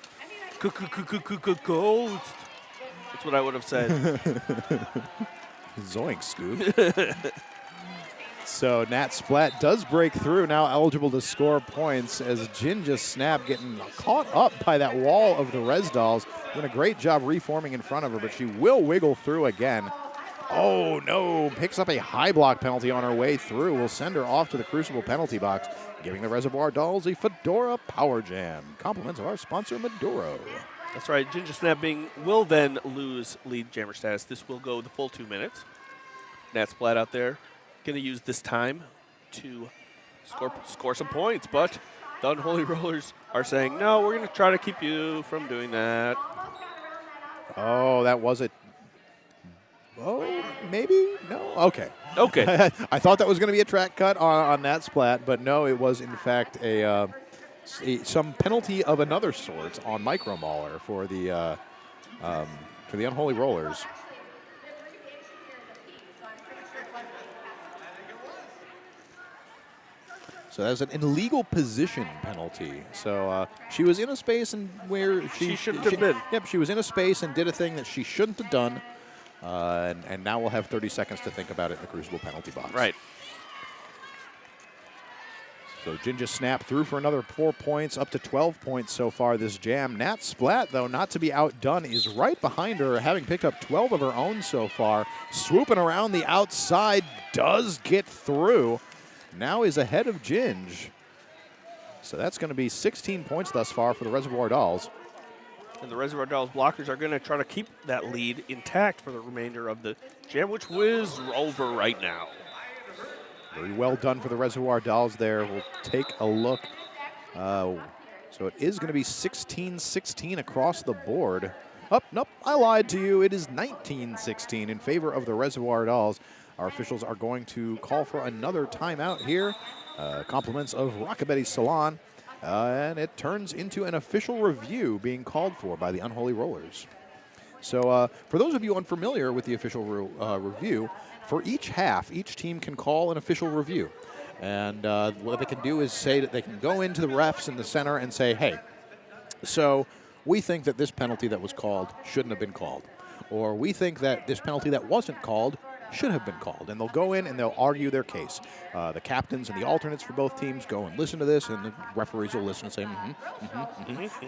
[SPEAKER 4] Ghost. That's what I would have said.
[SPEAKER 3] Zoink, Scoop. So Nat Splat does break through, now eligible to score points as Ginger Snap getting caught up by that wall of the Res Dolls. Doing a great job reforming in front of her, but she will wiggle through again. Oh, no. Picks up a high block penalty on her way through. Will send her off to the Crucible penalty box, giving the Reservoir Dolls a Fedora Power Jam. Compliments of our sponsor, Maduro.
[SPEAKER 4] That's right. Ginger Snap will then lose lead jammer status. This will go the full 2 minutes. Nat Splat out there going to use this time to score some points, but the Unholy Rollers are saying, no, we're going to try to keep you from doing that.
[SPEAKER 3] Oh, that was it. Oh, maybe? No? Okay.
[SPEAKER 4] Okay.
[SPEAKER 3] I thought that was going to be a track cut on that splat, but no, it was in fact some penalty of another sort on Micro Mauler for the Unholy Rollers. So that was an illegal position penalty. So she was in a space where she
[SPEAKER 4] shouldn't have been.
[SPEAKER 3] Yep, she was in a space and did a thing that she shouldn't have done. And now we'll have 30 seconds to think about it in the Crucible penalty box.
[SPEAKER 4] Right.
[SPEAKER 3] So Ginger Snap through for another 4 points, up to 12 points so far this jam. Nat Splat, though, not to be outdone, is right behind her, having picked up 12 of her own so far. Swooping around the outside, does get through. Now is ahead of Ginge. So that's going to be 16 points thus far for the Reservoir Dolls.
[SPEAKER 4] And the Reservoir Dolls blockers are going to try to keep that lead intact for the remainder of the jam, which is over right now.
[SPEAKER 3] Very well done for the Reservoir Dolls there. We'll take a look. So it is going to be 16-16 across the board. Oh, nope, I lied to you. It is 19-16 in favor of the Reservoir Dolls. Our officials are going to call for another timeout here. Compliments of Rockabetty Salon. And it turns into an official review being called for by the Unholy Rollers. So for those of you unfamiliar with the official review, for each half, each team can call an official review. And what they can do is say that they can go into the refs in the center and say, hey, so we think that this penalty that was called shouldn't have been called. Or we think that this penalty that wasn't called should have been called. And they'll go in and they'll argue their case. The captains and the alternates for both teams go and listen to this, and the referees will listen and say,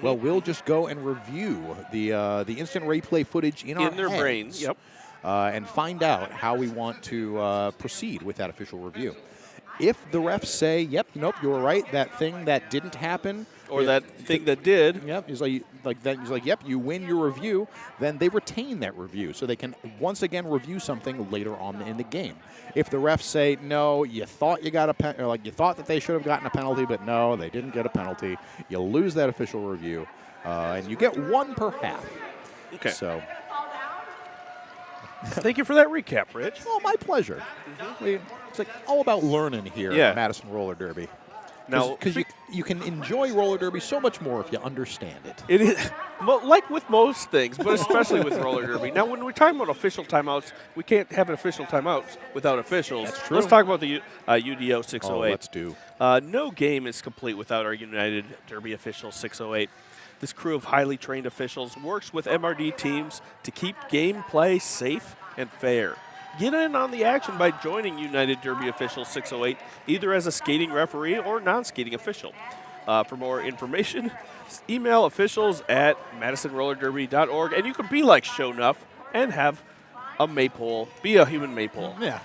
[SPEAKER 3] Well, we'll just go and review the instant replay footage in our
[SPEAKER 4] their
[SPEAKER 3] heads,
[SPEAKER 4] brains, yep.
[SPEAKER 3] And find out how we want to proceed with that official review. If the refs say, yep, nope, you were right, that thing that didn't happen
[SPEAKER 4] Or that thing that did.
[SPEAKER 3] Yep. He's like, yep, you win your review. Then they retain that review, so they can once again review something later on in the game. If the refs say no, you thought you got or you thought that they should have gotten a penalty, but no, they didn't get a penalty, you lose that official review, and you get one per half.
[SPEAKER 4] Okay.
[SPEAKER 3] So.
[SPEAKER 4] Thank you for that recap, Rich.
[SPEAKER 3] Oh, my pleasure. It's like all about learning here at Madison Roller Derby.
[SPEAKER 4] Now,
[SPEAKER 3] because you can enjoy roller derby so much more if you understand it.
[SPEAKER 4] It is like with most things, but especially with roller derby. Now, when we're talking about official timeouts, we can't have an official timeout without officials.
[SPEAKER 3] That's true.
[SPEAKER 4] Let's talk about the UDO 608.
[SPEAKER 3] Oh, let's do.
[SPEAKER 4] No game is complete without our United Derby official 608. This crew of highly trained officials works with MRD teams to keep gameplay safe and fair. Get in on the action by joining United Derby Official 608, either as a skating referee or non-skating official. For more information, email officials@madisonrollerderby.org, and you can be like Shownuff and have a maypole, be a human maypole.
[SPEAKER 3] Yeah.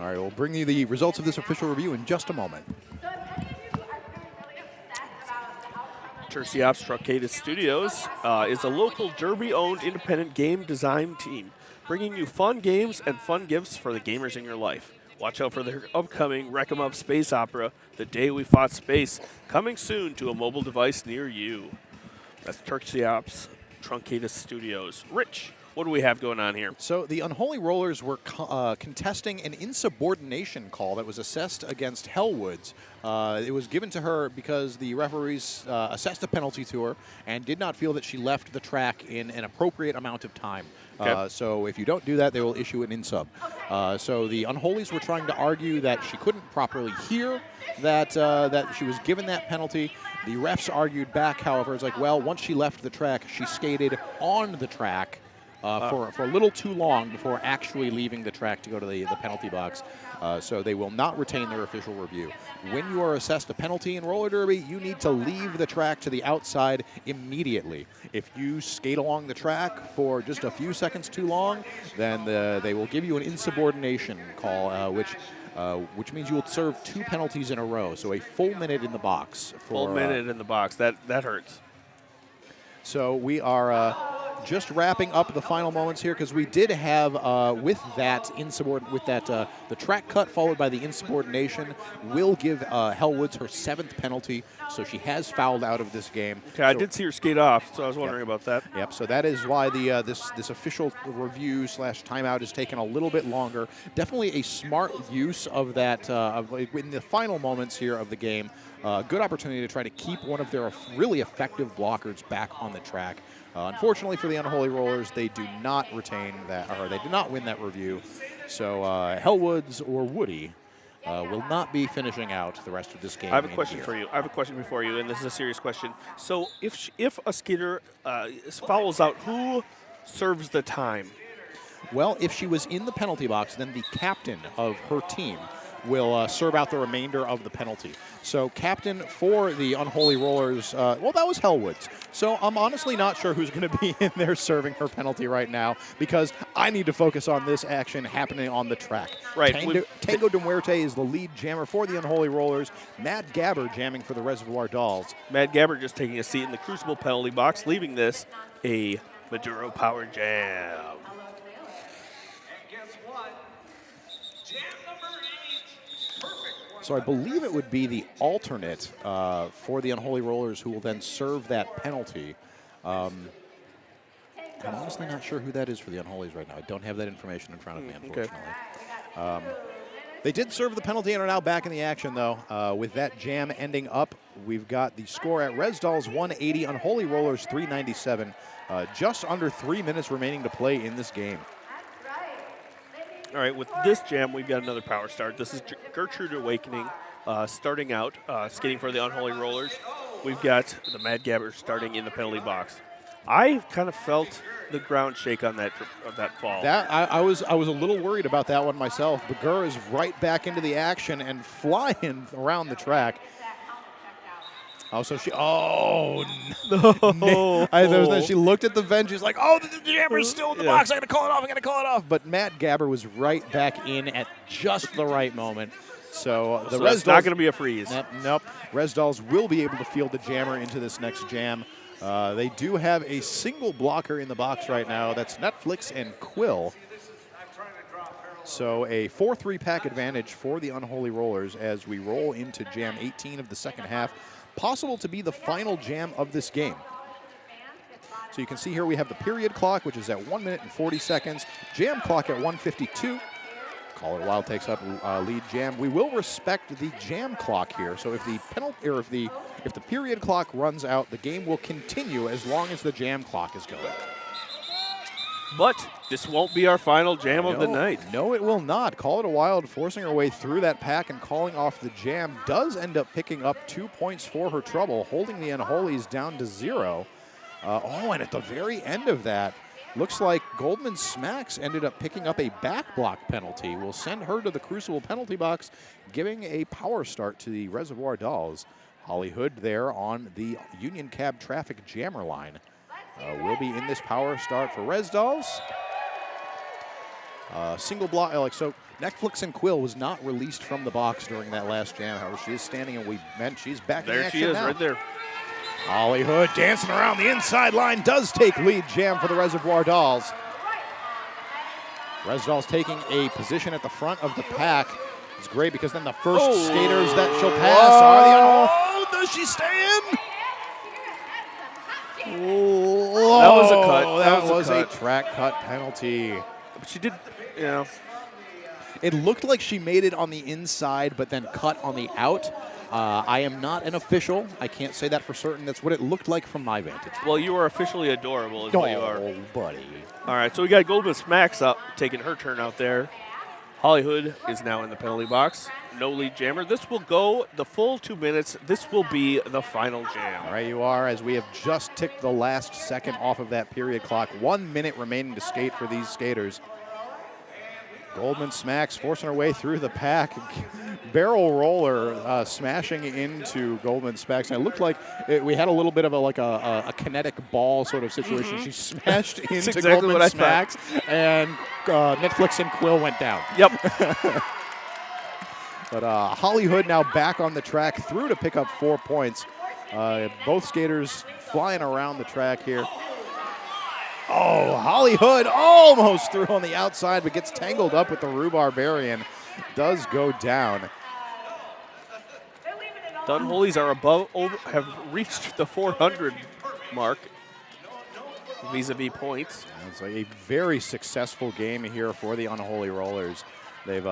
[SPEAKER 3] All right, we'll bring you the results of this official review in just a moment.
[SPEAKER 4] Tertiop's Truncata Studios is a local Derby-owned independent game design team, bringing you fun games and fun gifts for the gamers in your life. Watch out for their upcoming Wreck 'em Up Space Opera, The Day We Fought Space, coming soon to a mobile device near you. That's Tertiop's Truncata Studios. Rich, what do we have going on here?
[SPEAKER 3] So the Unholy Rollers were contesting an insubordination call that was assessed against Hellwoods. It was given to her because the referees assessed a penalty to her and did not feel that she left the track in an appropriate amount of time.
[SPEAKER 4] Okay.
[SPEAKER 3] So if you don't do that, they will issue an insub. So the Unholies were trying to argue that she couldn't properly hear that she was given that penalty. The refs argued back, however. It's like, well, once she left the track, she skated on the track for a little too long before actually leaving the track to go to the penalty box. So they will not retain their official review. When you are assessed a penalty in roller derby, you need to leave the track to the outside immediately. If you skate along the track for just a few seconds too long, then they will give you an insubordination call, which means you will serve 2 penalties in a row. So a full minute in the box.
[SPEAKER 4] Full minute in the box. That hurts.
[SPEAKER 3] So we are just wrapping up the final moments here because we did have the track cut followed by the insubordination will give Hellwoods her 7th penalty, so she has fouled out of this game.
[SPEAKER 4] Okay, I did see her skate off, so I was wondering about that.
[SPEAKER 3] Yep. So that is why the this official review / timeout is taking a little bit longer. Definitely a smart use of that in the final moments here of the game. Good opportunity to try to keep one of their really effective blockers back on the track. Unfortunately for the Unholy Rollers, they do not retain that, or they did not win that review. So Hellwoods or Woody will not be finishing out the rest of this game.
[SPEAKER 4] I have a question for you. I have a question before you, and this is a serious question. So if a skater fouls out, who serves the time?
[SPEAKER 3] Well, if she was in the penalty box, then the captain of her team will serve out the remainder of the penalty. So captain for the Unholy Rollers, well, that was Hellwoods. So I'm honestly not sure who's going to be in there serving her penalty right now because I need to focus on this action happening on the track.
[SPEAKER 4] Right.
[SPEAKER 3] Tango de Muerte is the lead jammer for the Unholy Rollers. Mad Gabber jamming for the Reservoir Dolls.
[SPEAKER 4] Mad Gabber just taking a seat in the Crucible penalty box, leaving this a Maduro power jam.
[SPEAKER 3] So I believe it would be the alternate for the Unholy Rollers who will then serve that penalty. I'm honestly not sure who that is for the Unholies right now. I don't have that information in front of me, unfortunately. Okay. They did serve the penalty and are now back in the action, though. With that jam ending up, we've got the score at Res Dolls 180, Unholy Rollers 397. Just under 3 minutes remaining to play in this game.
[SPEAKER 4] All right, with this jam, we've got another power start. This is Gertrude Awakening starting out, skating for the Unholy Rollers. We've got the Mad Gabber starting in the penalty box. I kind of felt the ground shake on that fall.
[SPEAKER 3] I was a little worried about that one myself. But Gur is right back into the action and flying around the track. Oh, so she, no. She looked at the bench. She's like, oh, the jammer's still in the box. I got to call it off. But Matt Gabber was right back in at just the right moment. So the
[SPEAKER 4] So
[SPEAKER 3] Res
[SPEAKER 4] that's not
[SPEAKER 3] Dolls,
[SPEAKER 4] going to be a freeze.
[SPEAKER 3] nope. Res Dolls will be able to field the jammer into this next jam. They do have a single blocker in the box right now. That's Netflix and Quill. So a 4-3 pack advantage for the Unholy Rollers as we roll into jam 18 of the second half. Possible to be the final jam of this game. So you can see here we have the period clock, which is at 1 minute and 40 seconds. Jam clock at 1:52. Call It Wild takes up lead jam. We will respect the jam clock here. So if the penalty or if the period clock runs out, the game will continue as long as the jam clock is going.
[SPEAKER 4] But this won't be our final jam of the night.
[SPEAKER 3] No, it will not. Call It a Wild forcing her way through that pack and calling off the jam does end up picking up 2 points for her trouble, holding the Unholies down to 0. And at the very end of that, looks like Goldman Smacks ended up picking up a back block penalty. We'll send her to the Crucible penalty box, giving a power start to the Reservoir Dolls. Holly Hood there on the Union Cab traffic jammer line. Will be in this power start for Res Dolls. Single block, so Netflix and Quill was not released from the box during that last jam. However, she is standing, and we meant she's back in action now.
[SPEAKER 4] There she is, right there.
[SPEAKER 3] Holly Hood dancing around the inside line does take lead jam for the Reservoir Dolls. Res Dolls taking a position at the front of the pack. It's great because then the first skaters that she'll pass are the does she stay in? Oh,
[SPEAKER 4] that was a cut.
[SPEAKER 3] That was a track cut penalty.
[SPEAKER 4] But she did, you know.
[SPEAKER 3] It looked like she made it on the inside, but then cut on the out. I am not an official. I can't say that for certain. That's what it looked like from my vantage.
[SPEAKER 4] Well, you are officially adorable, is what you are.
[SPEAKER 3] Oh, buddy.
[SPEAKER 4] All right, so we got Goldman Smacks up, taking her turn out there. Holly Hood is now in the penalty box. No lead jammer. This will go the full 2 minutes. This will be the final jam.
[SPEAKER 3] All right, you are, as we have just ticked the last second off of that period clock. 1 minute remaining to skate for these skaters. Goldman Smacks forcing her way through the pack. Barrel roller smashing into Goldman Smacks. And it looked like we had a little bit of a kinetic ball sort of situation. She smashed into
[SPEAKER 4] exactly
[SPEAKER 3] Goldman Smacks, and Netflix and Quill went down.
[SPEAKER 4] Yep.
[SPEAKER 3] But Holly Hood now back on the track through to pick up 4 points. Both skaters flying around the track here. Oh, Holly Hood almost through on the outside, but gets tangled up with the Rhubarbarian. Does go down.
[SPEAKER 4] The Unholies are have reached the 400 mark vis-a-vis points.
[SPEAKER 3] It's a very successful game here for the Unholy Rollers. They've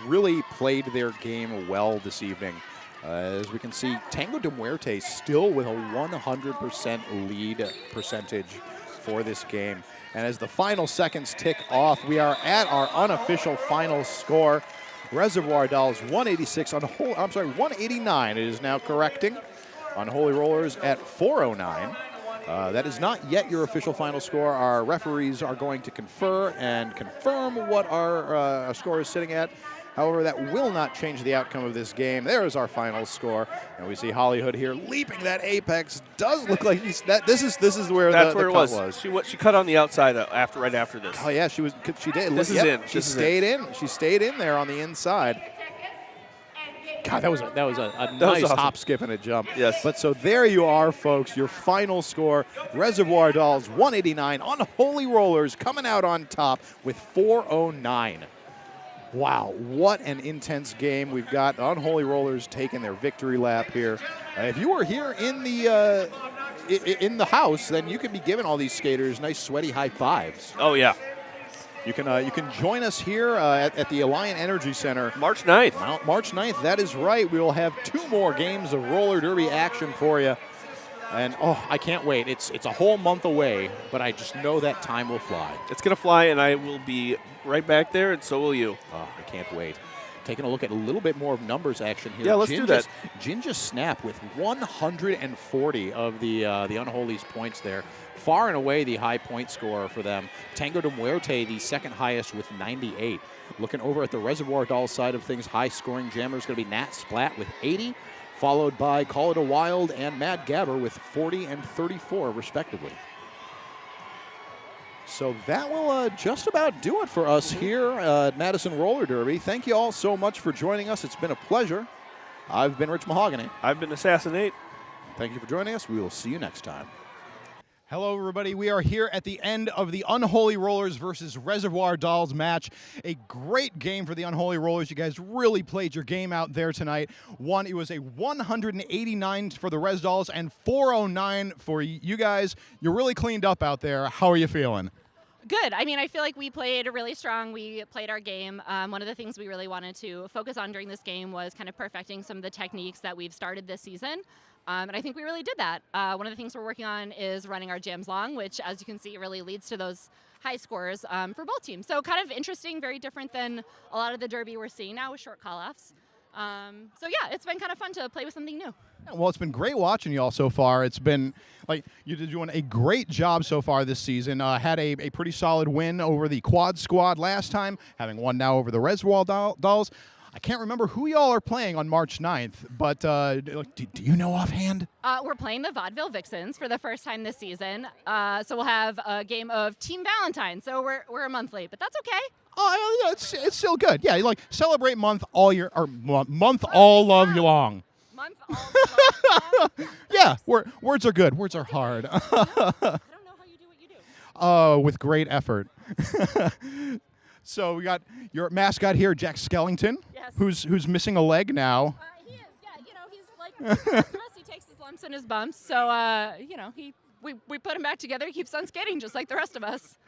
[SPEAKER 3] really played their game well this evening. As we can see, Tango de Muerte still with a 100% lead percentage for this game. And as the final seconds tick off, we are at our unofficial final score. Reservoir Dolls 189. It is now correcting. Unholy Rollers at 409. That is not yet your official final score. Our referees are going to confer and confirm what our score is sitting at. However, that will not change the outcome of this game. There is our final score, and we see Holly Hood here leaping that apex. Does look like this is where
[SPEAKER 4] that's
[SPEAKER 3] the
[SPEAKER 4] where it
[SPEAKER 3] cut
[SPEAKER 4] was. She cut on the outside right after this.
[SPEAKER 3] Oh yeah, she did.
[SPEAKER 4] This is in.
[SPEAKER 3] She stayed in. She stayed in there on the inside. God, that was a nice
[SPEAKER 4] awesome.
[SPEAKER 3] hop, skip, and a jump.
[SPEAKER 4] Yes.
[SPEAKER 3] But so there you are, folks. Your final score: Reservoir Dolls 189. Unholy Rollers coming out on top with 409. Wow, what an intense game. We've got the Unholy Rollers taking their victory lap here. If you were here in the house, then you could be giving all these skaters nice sweaty high fives.
[SPEAKER 4] Oh yeah.
[SPEAKER 3] You can join us here at the Alliant Energy Center.
[SPEAKER 4] March 9th.
[SPEAKER 3] March 9th, that is right. We will have 2 more games of roller derby action for you. And, I can't wait. It's a whole month away, but I just know that time will fly.
[SPEAKER 4] It's going to fly, and I will be right back there, and so will you.
[SPEAKER 3] Oh, I can't wait. Taking a look at a little bit more of numbers action here.
[SPEAKER 4] Yeah, let's do that.
[SPEAKER 3] Jinja Snap with 140 of the Unholy's points there. Far and away the high point scorer for them. Tango de Muerte, the second highest with 98. Looking over at the Reservoir Dolls side of things, high scoring jammer is going to be Nat Splat with 80. Followed by Call It a Wild and Mad Gabber with 40 and 34, respectively. So that will just about do it for us here at Madison Roller Derby. Thank you all so much for joining us. It's been a pleasure. I've been Rich Mahogany.
[SPEAKER 4] I've been Assassinate.
[SPEAKER 3] Thank you for joining us. We will see you next time.
[SPEAKER 6] Hello, everybody. We are here at the end of the Unholy Rollers versus Reservoir Dolls match. A great game for the Unholy Rollers. You guys really played your game out there tonight. It was a 189 for the Res Dolls and 409 for you guys. You really cleaned up out there. How are you feeling?
[SPEAKER 7] Good. I mean, I feel like we played really strong. We played our game. One of the things we really wanted to focus on during this game was kind of perfecting some of the techniques that we've started this season. And I think we really did that. One of the things we're working on is running our jams long, which, as you can see, really leads to those high scores for both teams. So kind of interesting, very different than a lot of the derby we're seeing now with short call-offs. So yeah, it's been kind of fun to play with something new.
[SPEAKER 6] Well, it's been great watching you all so far. It's been like you're doing a great job so far this season. Had a pretty solid win over the Quad Squad last time, having won now over the Reservoir Dolls. I can't remember who y'all are playing on March 9th, but do you know offhand?
[SPEAKER 7] We're playing the Vaudeville Vixens for the first time this season. So we'll have a game of Team Valentine. So we're a month late, but that's okay.
[SPEAKER 6] Oh, yeah, it's still good. Yeah, you celebrate month all year or month all love you long.
[SPEAKER 7] Month all long.
[SPEAKER 6] Yeah, words are good. Words are hard.
[SPEAKER 7] I don't know how you do what you do.
[SPEAKER 6] Oh, with great effort. So we got your mascot here, Jack Skellington,
[SPEAKER 7] Yes.
[SPEAKER 6] who's missing a leg now.
[SPEAKER 7] He is, yeah. He's like the rest of us. He takes his lumps and his bumps. So, we put him back together. He keeps on skating just like the rest of us.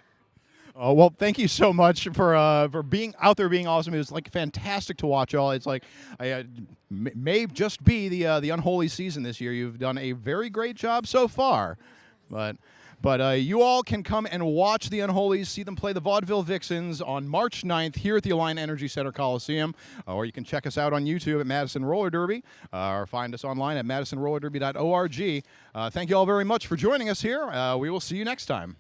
[SPEAKER 6] Oh, well, thank you so much for being out there, being awesome. It was fantastic to watch all. It's may just be the unholy season this year. You've done a very great job so far, but you all can come and watch the Unholies, see them play the Vaudeville Vixens on March 9th here at the Alliant Energy Center Coliseum, or you can check us out on YouTube at Madison Roller Derby, or find us online at madisonrollerderby.org. Thank you all very much for joining us here. We will see you next time.